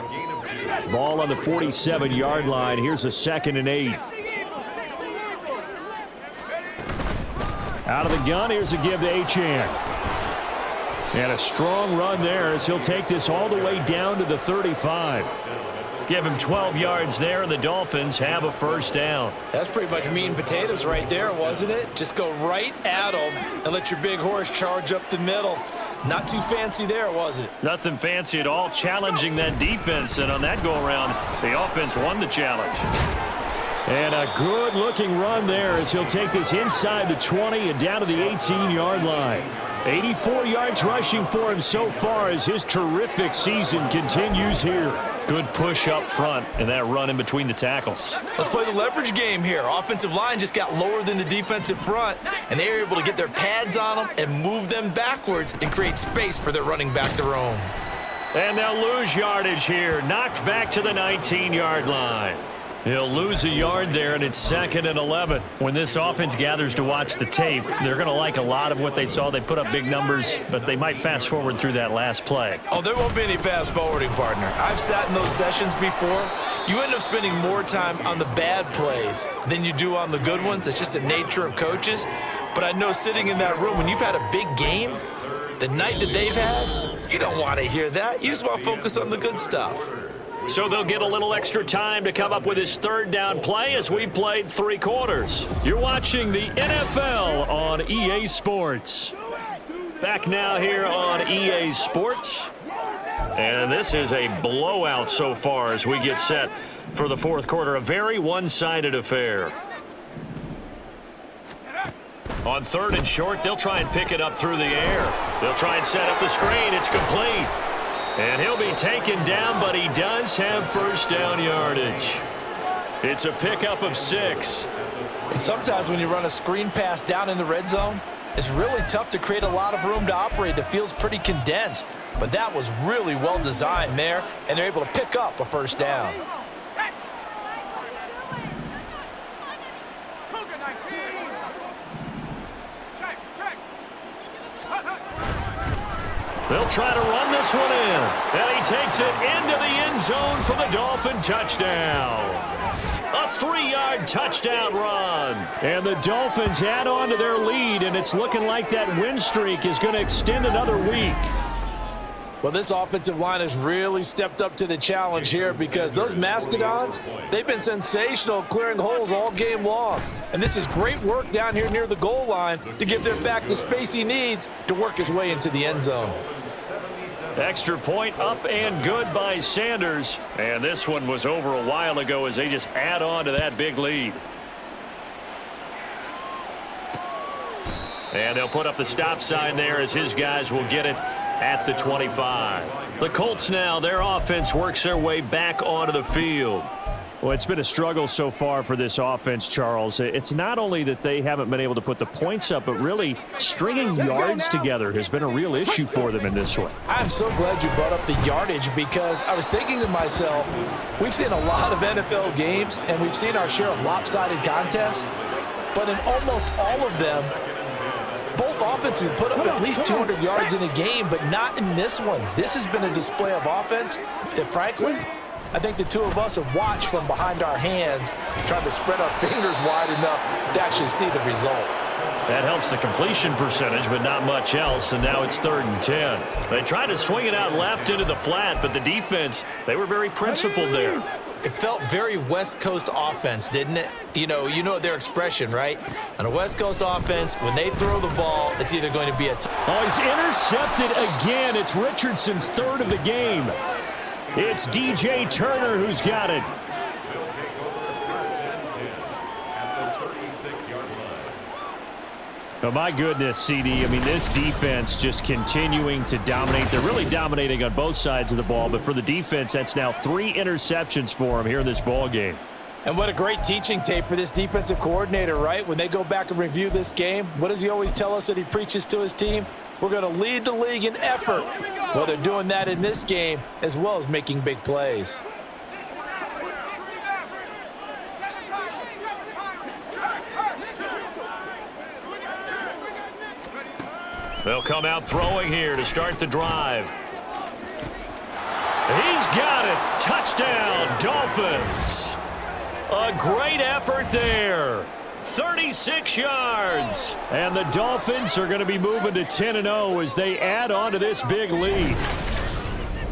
Ball on the 47-yard line. Here's a 2nd and 8. Out of the gun, here's a give to Achane. And a strong run there as he'll take this all the way down to the 35. Give him 12 yards there, and the Dolphins have a first down. That's pretty much meat and potatoes right there, wasn't it? Just go right at them and let your big horse charge up the middle. Not too fancy there, was it? Nothing fancy at all, challenging that defense. And on that go-around, the offense won the challenge. And a good-looking run there as he'll take this inside the 20 and down to the 18-yard line. 84 yards rushing for him so far as his terrific season continues here. Good push up front and that run in between the tackles. Let's play the leverage game here. Offensive line just got lower than the defensive front, and they were able to get their pads on them and move them backwards and create space for their running back to roam. And they'll lose yardage here. Knocked back to the 19-yard line. He'll lose a yard there, and it's 2nd and 11. When this offense gathers to watch the tape, they're going to like a lot of what they saw. They put up big numbers, but they might fast forward through that last play. Oh, there won't be any fast forwarding, partner. I've sat in those sessions before. You end up spending more time on the bad plays than you do on the good ones. It's just the nature of coaches. But I know sitting in that room, when you've had a big game, the night that they've had, you don't want to hear that. You just want to focus on the good stuff. So they'll get a little extra time to come up with his third down play as we played 3 quarters. You're watching the NFL on EA Sports. Back now here on EA Sports. And this is a blowout so far as we get set for the fourth quarter. A very one-sided affair. On 3rd and short, they'll try and pick it up through the air. They'll try and set up the screen. It's complete. And he'll be taken down, but he does have first down yardage. It's a pickup of 6. And sometimes when you run a screen pass down in the red zone, it's really tough to create a lot of room to operate. The field's pretty condensed, but that was really well designed there, and they're able to pick up a first down. They'll try to run this one in. And he takes it into the end zone for the Dolphin touchdown. A 3-yard touchdown run. And the Dolphins add on to their lead, and it's looking like that win streak is going to extend another week. Well, this offensive line has really stepped up to the challenge here because those Mastodons, they've been sensational clearing holes all game long. And this is great work down here near the goal line to give their back the space he needs to work his way into the end zone. Extra point up and good by Sanders. And this one was over a while ago as they just add on to that big lead. And they'll put up the stop sign there as his guys will get it at the 25. The Colts now, their offense works their way back onto the field. Well, it's been a struggle so far for this offense, Charles. It's not only that they haven't been able to put the points up, but really stringing yards together has been a real issue for them in this one. I'm so glad you brought up the yardage because I was thinking to myself, we've seen a lot of NFL games and we've seen our share of lopsided contests, but in almost all of them, both offenses have put up at least 200 yards in a game, but not in this one. This has been a display of offense that, frankly, I think the two of us have watched from behind our hands, trying to spread our fingers wide enough to actually see the result. That helps the completion percentage, but not much else, and now it's 3rd and 10. They tried to swing it out left into the flat, but the defense, they were very principled there. It felt very West Coast offense, didn't it? You know their expression, right? On a West Coast offense, when they throw the ball, it's either going to be a... Oh, he's intercepted again. It's Richardson's 3rd of the game. It's DJ Turner who's got it. Oh, my goodness, CD. I mean, this defense just continuing to dominate. They're really dominating on both sides of the ball, but for the defense, that's now 3 interceptions for them here in this ball game. And what a great teaching tape for this defensive coordinator, right? When they go back and review this game, what does he always tell us that he preaches to his team? We're going to lead the league in effort. Well, they're doing that in this game as well as making big plays. They'll come out throwing here to start the drive. He's got it. Touchdown, Dolphins. A great effort there. 36 yards. And the Dolphins are going to be moving to 10-0 as they add on to this big lead.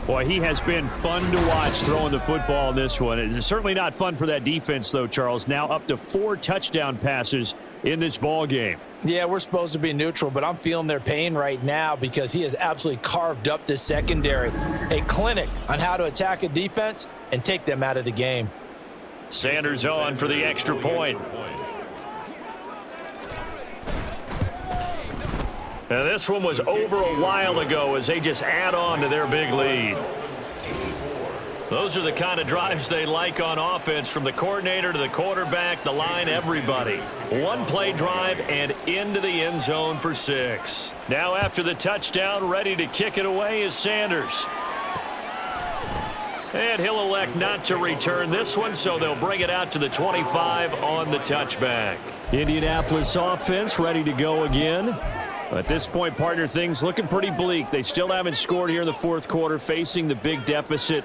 Boy, he has been fun to watch throwing the football in this one. It's certainly not fun for that defense, though, Charles. Now up to 4 touchdown passes in this ball game. Yeah, we're supposed to be neutral, but I'm feeling their pain right now because he has absolutely carved up this secondary. A clinic on how to attack a defense and take them out of the game. Sanders on for the extra point. Now this one was over a while ago as they just add on to their big lead. Those are the kind of drives they like on offense, from the coordinator to the quarterback, the line, everybody. 1-play drive and into the end zone for 6. Now after the touchdown, ready to kick it away is Sanders. And he'll elect not to return this one, so they'll bring it out to the 25 on the touchback. Indianapolis offense ready to go again. At this point, partner, things looking pretty bleak. They still haven't scored here in the 4th quarter, facing the big deficit.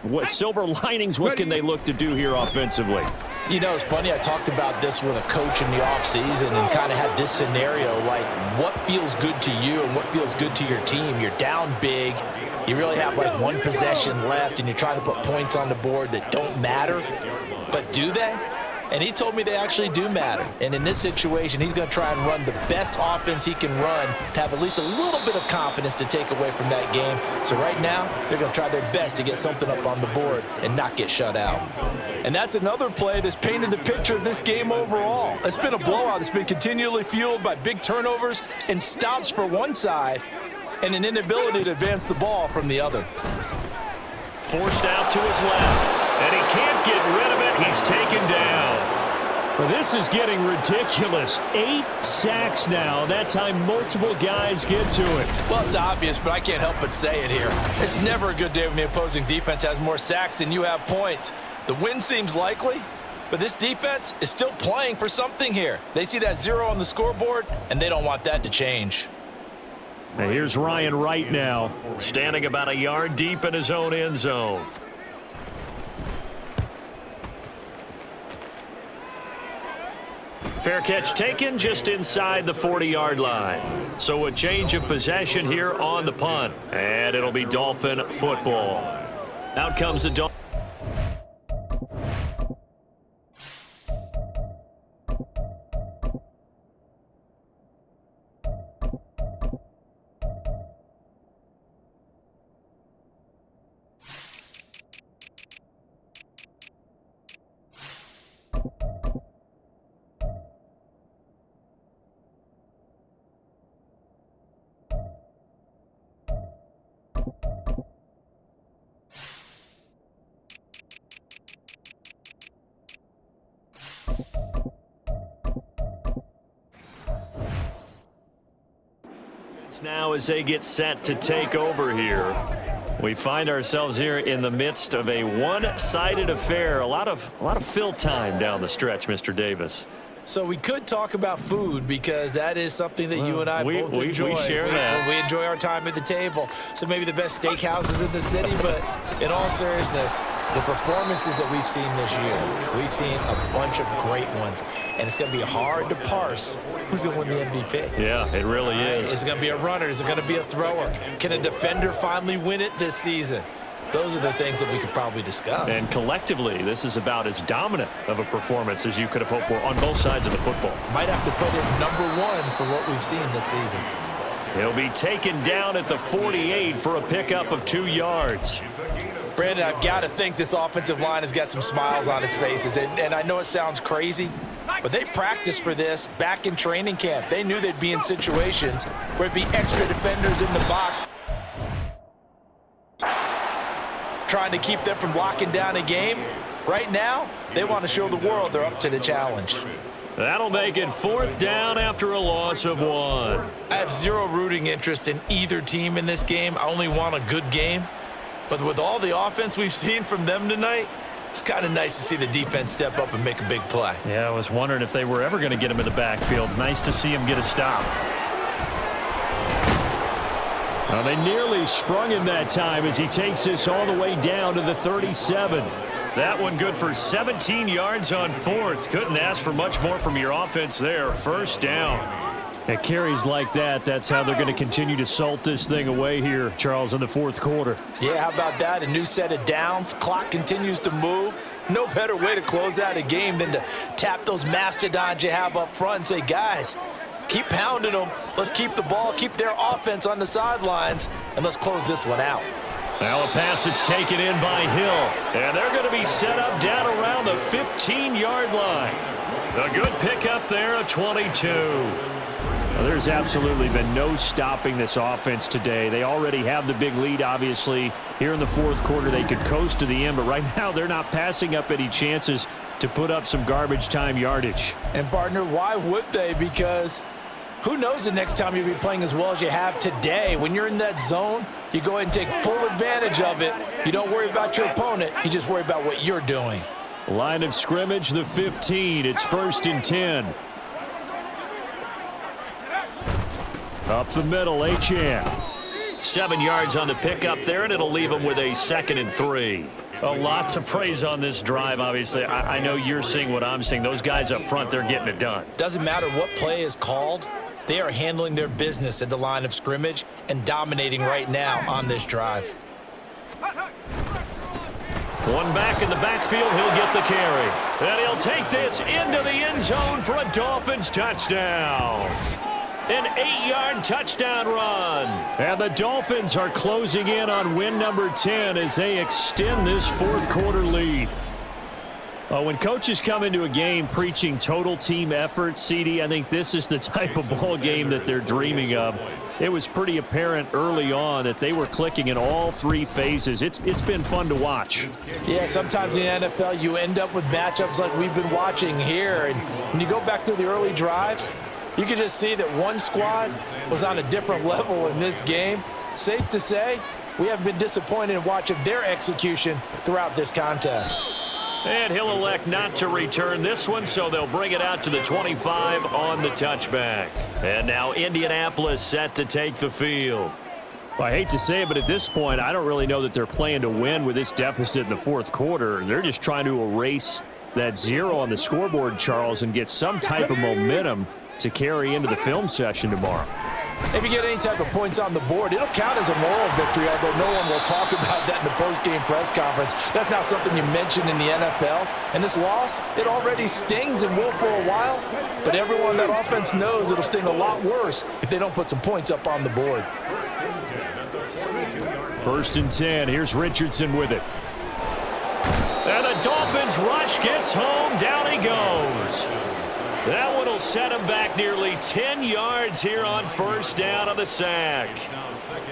What silver linings, what can they look to do here offensively? You know, it's funny, I talked about this with a coach in the offseason and kind of had this scenario, like what feels good to you and what feels good to your team. You're down big. You really have like 1 possession left, and you're trying to put points on the board that don't matter. But do they? And he told me they actually do matter. And in this situation, he's going to try and run the best offense he can run to have at least a little bit of confidence to take away from that game. So right now, they're going to try their best to get something up on the board and not get shut out. And that's another play that's painted the picture of this game overall. It's been a blowout. It's been continually fueled by big turnovers and stops for one side and an inability to advance the ball from the other. Forced out to his left, and he can't get rid of it. He's taken down. Well, this is getting ridiculous. 8 sacks now. That time multiple guys get to it. Well, it's obvious, but I can't help but say it here. It's never a good day when the opposing defense has more sacks than you have points. The win seems likely, but this defense is still playing for something here. They see that 0 on the scoreboard, and they don't want that to change. And here's Ryan Wright now, standing about a yard deep in his own end zone. Fair catch taken just inside the 40-yard line. So a change of possession here on the punt. And it'll be Dolphin football. Out comes the Dolphins. Now as they get set to take over here. We find ourselves here in the midst of a one-sided affair. A lot of fill time down the stretch, Mr. Davis. So we could talk about food because that is something that you and I both enjoy. We share that. We enjoy our time at the table. So maybe the best steakhouses in the city, but in all seriousness, the performances that we've seen this year, we've seen a bunch of great ones, and it's going to be hard to parse who's going to win the MVP. Yeah, it really is. Is it going to be a runner? Is it going to be a thrower? Can a defender finally win it this season? Those are the things that we could probably discuss. And collectively, this is about as dominant of a performance as you could have hoped for on both sides of the football. Might have to put it #1 for what we've seen this season. He'll be taken down at the 48 for a pickup of 2 yards. Brandon, I've got to think this offensive line has got some smiles on its faces. And I know it sounds crazy, but they practiced for this back in training camp. They knew they'd be in situations where it'd be extra defenders in the box, trying to keep them from locking down a game. Right now, they want to show the world they're up to the challenge. That'll make it 4th down after a loss of 1. I have zero rooting interest in either team in this game. I only want a good game. But with all the offense we've seen from them tonight, it's kind of nice to see the defense step up and make a big play. Yeah, I was wondering if they were ever going to get him in the backfield. Nice to see him get a stop. Well, they nearly sprung him that time as he takes this all the way down to the 37. That one good for 17 yards on 4th. Couldn't ask for much more from your offense there. 1st down. At carries like that, that's how they're going to continue to salt this thing away here, Charles, in the 4th quarter. Yeah, how about that? A new set of downs. Clock continues to move. No better way to close out a game than to tap those mastodons you have up front and say, guys, keep pounding them. Let's keep the ball, keep their offense on the sidelines, and let's close this one out. Now a pass that's taken in by Hill. And they're going to be set up down around the 15-yard line. A good pickup there, a 22. Well, there's absolutely been no stopping this offense today. They already have the big lead, obviously. Here in the 4th quarter, they could coast to the end, but right now they're not passing up any chances to put up some garbage time yardage. And, partner, why would they? Because who knows the next time you'll be playing as well as you have today. When you're in that zone, you go ahead and take full advantage of it. You don't worry about your opponent. You just worry about what you're doing. Line of scrimmage, the 15. It's 1st and 10. Up the middle, Achane. 7 yards on the pickup there, and it'll leave them with a 2nd and 3. A lot to praise on this drive, obviously. I know you're seeing what I'm seeing. Those guys up front, they're getting it done. Doesn't matter what play is called. They are handling their business at the line of scrimmage and dominating right now on this drive. One back in the backfield, he'll get the carry. And he'll take this into the end zone for a Dolphins touchdown. An 8-yard touchdown run. And the Dolphins are closing in on win number 10 as they extend this 4th quarter lead. When coaches come into a game preaching total team effort, CD, I think this is the type of ball game that they're dreaming of. It was pretty apparent early on that they were clicking in all 3 phases. It's been fun to watch. Yeah, sometimes in the NFL you end up with matchups like we've been watching here. And when you go back to the early drives, you can just see that one squad was on a different level in this game. Safe to say, we haven't been disappointed in watching their execution throughout this contest. And he'll elect not to return this one, so they'll bring it out to the 25 on the touchback. And now Indianapolis set to take the field. Well, I hate to say it, but at this point, I don't really know that they're playing to win with this deficit in the fourth quarter. They're just trying to erase that 0 on the scoreboard, Charles, and get some type of momentum to carry into the film session tomorrow. If you get any type of points on the board, it'll count as a moral victory, although no one will talk about that in the post-game press conference. That's not something you mention in the NFL. And this loss, it already stings and will for a while, but everyone on that offense knows it'll sting a lot worse if they don't put some points up on the board. 1st and 10. Here's Richardson with it. And the Dolphins rush gets home. Down he goes. That one will set him back nearly 10 yards here on 1st down on the sack.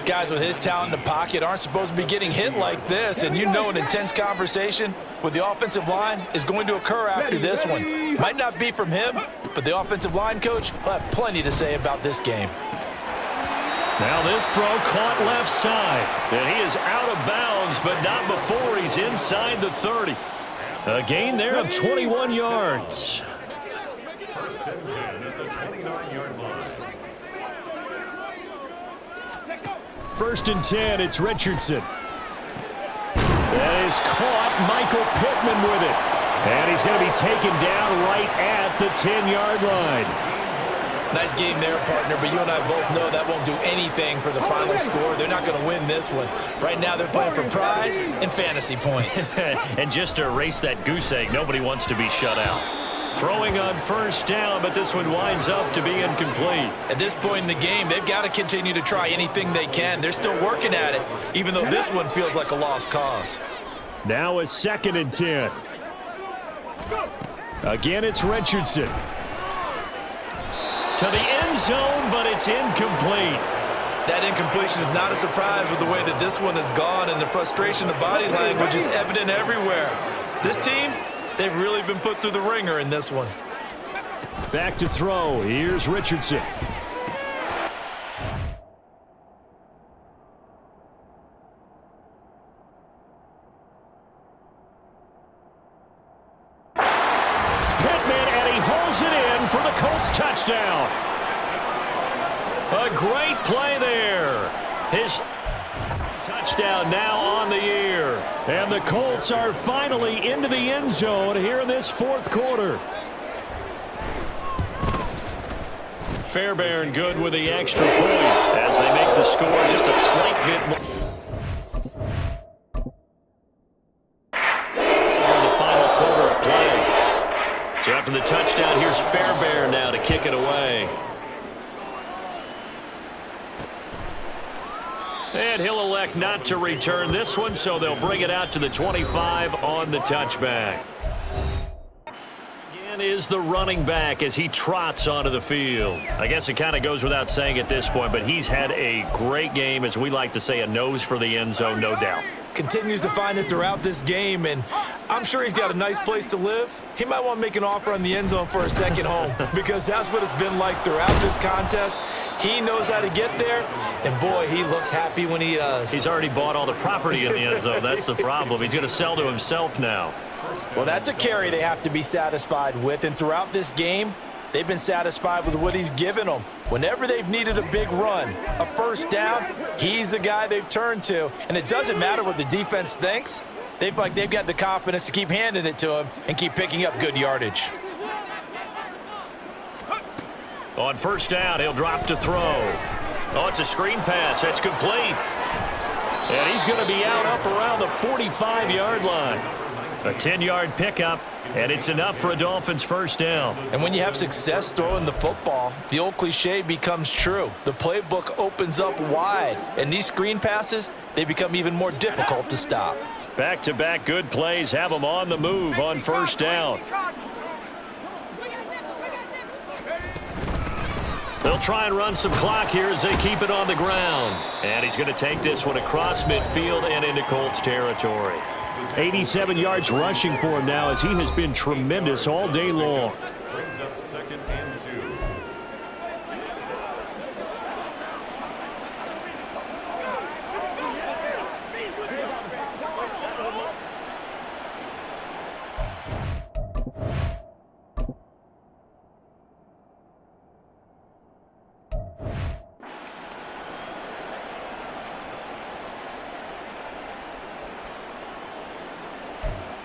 Guys with his talent in the pocket aren't supposed to be getting hit like this, and you know an intense conversation with the offensive line is going to occur after this one. Might not be from him, but the offensive line coach will have plenty to say about this game. Now this throw caught left side, and he is out of bounds, but not before he's inside the 30. A gain there of 21 yards. 1st and 10 at the 29-yard line. 1st and 10, it's Richardson. That is caught. Michael Pittman with it. And he's going to be taken down right at the 10-yard line. Nice game there, partner, but you and I both know that won't do anything for the final score. They're not going to win this one. Right now they're playing for pride and fantasy points. And just to erase that goose egg, nobody wants to be shut out. Throwing on 1st down, but this one winds up to be incomplete. At this point in the game, they've got to continue to try anything they can. They're still working at it, even though this one feels like a lost cause. Now a 2nd and 10. Again, it's Richardson. To the end zone, but it's incomplete. That incompletion is not a surprise with the way that this one has gone, and the frustration of body language is evident everywhere. This team, they've really been put through the ringer in this one. Back to throw. Here's Richardson. It's Pittman, and he holds it in for the Colts touchdown. A great play there. His touchdown now on the year. And the Colts are finally into the end zone here in this fourth quarter. Fairbairn good with the extra point as they make the score just a slight bit more. In the final quarter of play. So after the touchdown, here's Fairbairn now to kick it away. And he'll elect not to return this one, so they'll bring it out to the 25 on the touchback. Again is the running back as he trots onto the field. I guess it kind of goes without saying at this point, but he's had a great game, as we like to say, a nose for the end zone, no doubt. Continues to find it throughout this game, and I'm sure he's got a nice place to live. He might want to make an offer on the end zone for a second home because that's what it's been like throughout this contest. He knows how to get there, and boy, he looks happy when he does. He's already bought all the property in the end zone. That's the problem. He's going to sell to himself now. Well, that's a carry they have to be satisfied with, and throughout this game, they've been satisfied with what he's given them. Whenever they've needed a big run, a 1st down, he's the guy they've turned to. And it doesn't matter what the defense thinks. They've got the confidence to keep handing it to him and keep picking up good yardage. On 1st down, he'll drop to throw. Oh, it's a screen pass. That's complete. And he's going to be out up around the 45-yard line. A 10-yard pickup, and it's enough for a Dolphins 1st down. And when you have success throwing the football, the old cliche becomes true. The playbook opens up wide, and these screen passes, they become even more difficult to stop. Back-to-back good plays have them on the move on 1st down. They'll try and run some clock here as they keep it on the ground. And he's going to take this one across midfield and into Colts territory. 87 yards rushing for him now as he has been tremendous all day long. Brings up 2nd and 2.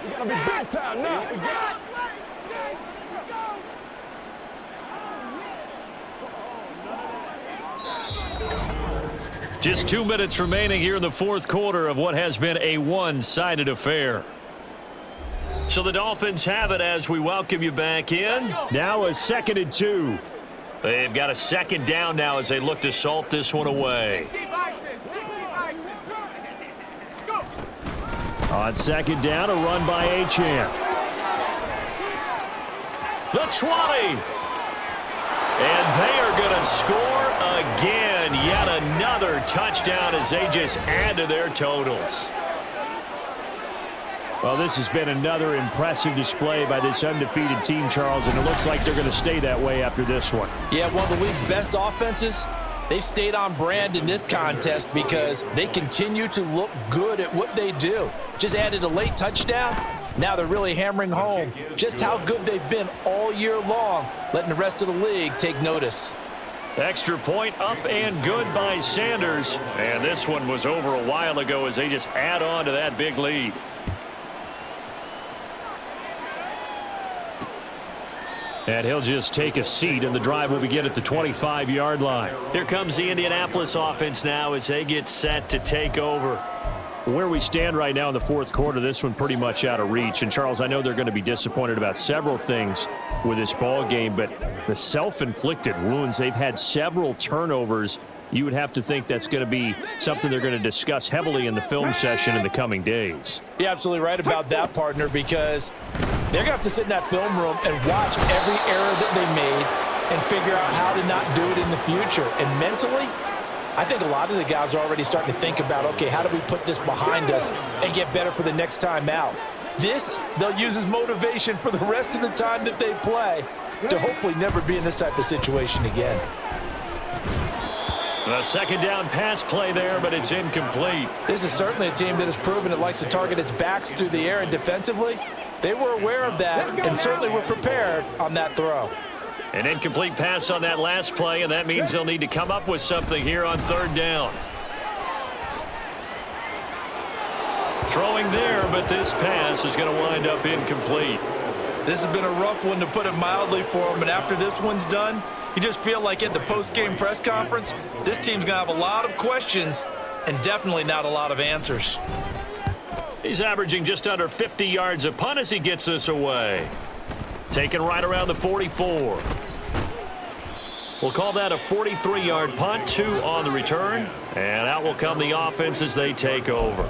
You gotta be big time now. Just 2 minutes remaining here in the fourth quarter of what has been a one-sided affair. So the Dolphins have it as we welcome you back in. Now a 2nd and 2. They've got a second down now as they look to salt this one away. On 2nd down, a run by Achane. The 20. And they are going to score again. Yet another touchdown as they just add to their totals. Well, this has been another impressive display by this undefeated team, Charles, and it looks like they're going to stay that way after this one. Yeah, one of the league's best offenses. They've stayed on brand in this contest because they continue to look good at what they do. Just added a late touchdown. Now they're really hammering home just how good they've been all year long, letting the rest of the league take notice. Extra point up and good by Sanders. And this one was over a while ago as they just add on to that big lead. And he'll just take a seat, and the drive will begin at the 25-yard line. Here comes the Indianapolis offense now as they get set to take over. Where we stand right now in the fourth quarter, this one pretty much out of reach. And, Charles, I know they're going to be disappointed about several things with this ball game, but the self-inflicted wounds, they've had several turnovers. You would have to think that's going to be something they're going to discuss heavily in the film session in the coming days. You're absolutely right about that, partner, because they're going to have to sit in that film room and watch every error that they made and figure out how to not do it in the future. And mentally, I think a lot of the guys are already starting to think about, okay, how do we put this behind us and get better for the next time out? This, they'll use as motivation for the rest of the time that they play to hopefully never be in this type of situation again. A second down pass play there, but it's incomplete. This is certainly a team that has proven it likes to target its backs through the air, and defensively, they were aware of that and certainly were prepared on that throw. An incomplete pass on that last play, and that means they'll need to come up with something here on third down. Throwing there, but this pass is going to wind up incomplete. This has been a rough one, to put it mildly, for them, and after this one's done, you just feel like at the post-game press conference, this team's going to have a lot of questions and definitely not a lot of answers. He's averaging just under 50 yards a punt as he gets this away. Taken right around the 44. We'll call that a 43-yard punt, 2 on the return. And out will come the offense as they take over.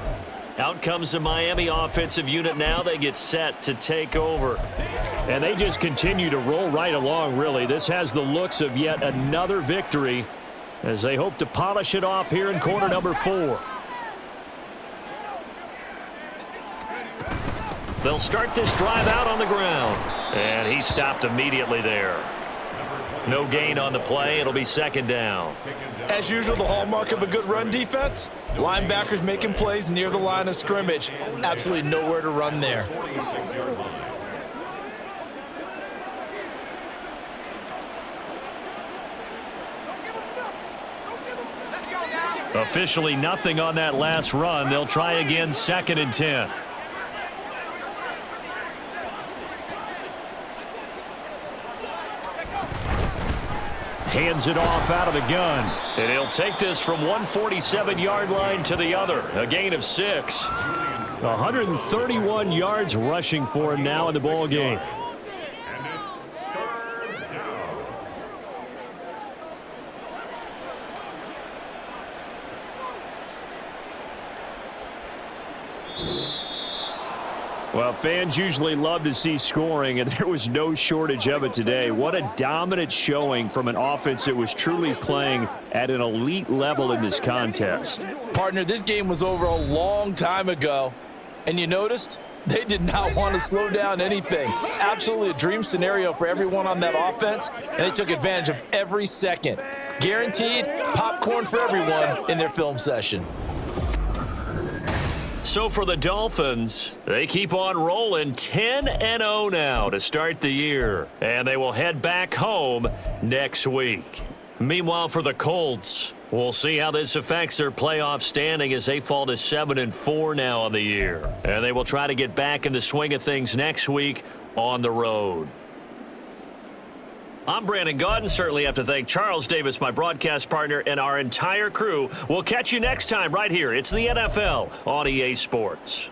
Out comes the Miami offensive unit now. They get set to take over. And they just continue to roll right along, really. This has the looks of yet another victory as they hope to polish it off here in quarter number 4. They'll start this drive out on the ground. And he stopped immediately there. No gain on the play. It'll be second down. As usual, the hallmark of a good run defense, linebackers making plays near the line of scrimmage. Absolutely nowhere to run there. Officially nothing on that last run. They'll try again, 2nd and 10. Hands it off out of the gun. And he'll take this from 147-yard line to the other. A gain of 6. 131 yards rushing for him now in the ball game. And it's third down. Well, fans usually love to see scoring, and there was no shortage of it today. What a dominant showing from an offense that was truly playing at an elite level in this contest. Partner, this game was over a long time ago, and you noticed they did not want to slow down anything. Absolutely a dream scenario for everyone on that offense, and they took advantage of every second. Guaranteed popcorn for everyone in their film session. So for the Dolphins, they keep on rolling 10-0 now to start the year. And they will head back home next week. Meanwhile, for the Colts, We'll see how this affects their playoff standing as they fall to 7-4 now on the year. And they will try to get back in the swing of things next week on the road. I'm Brandon Gaudin. Certainly have to thank Charles Davis, my broadcast partner, and our entire crew. We'll catch you next time right here. It's the NFL on EA Sports.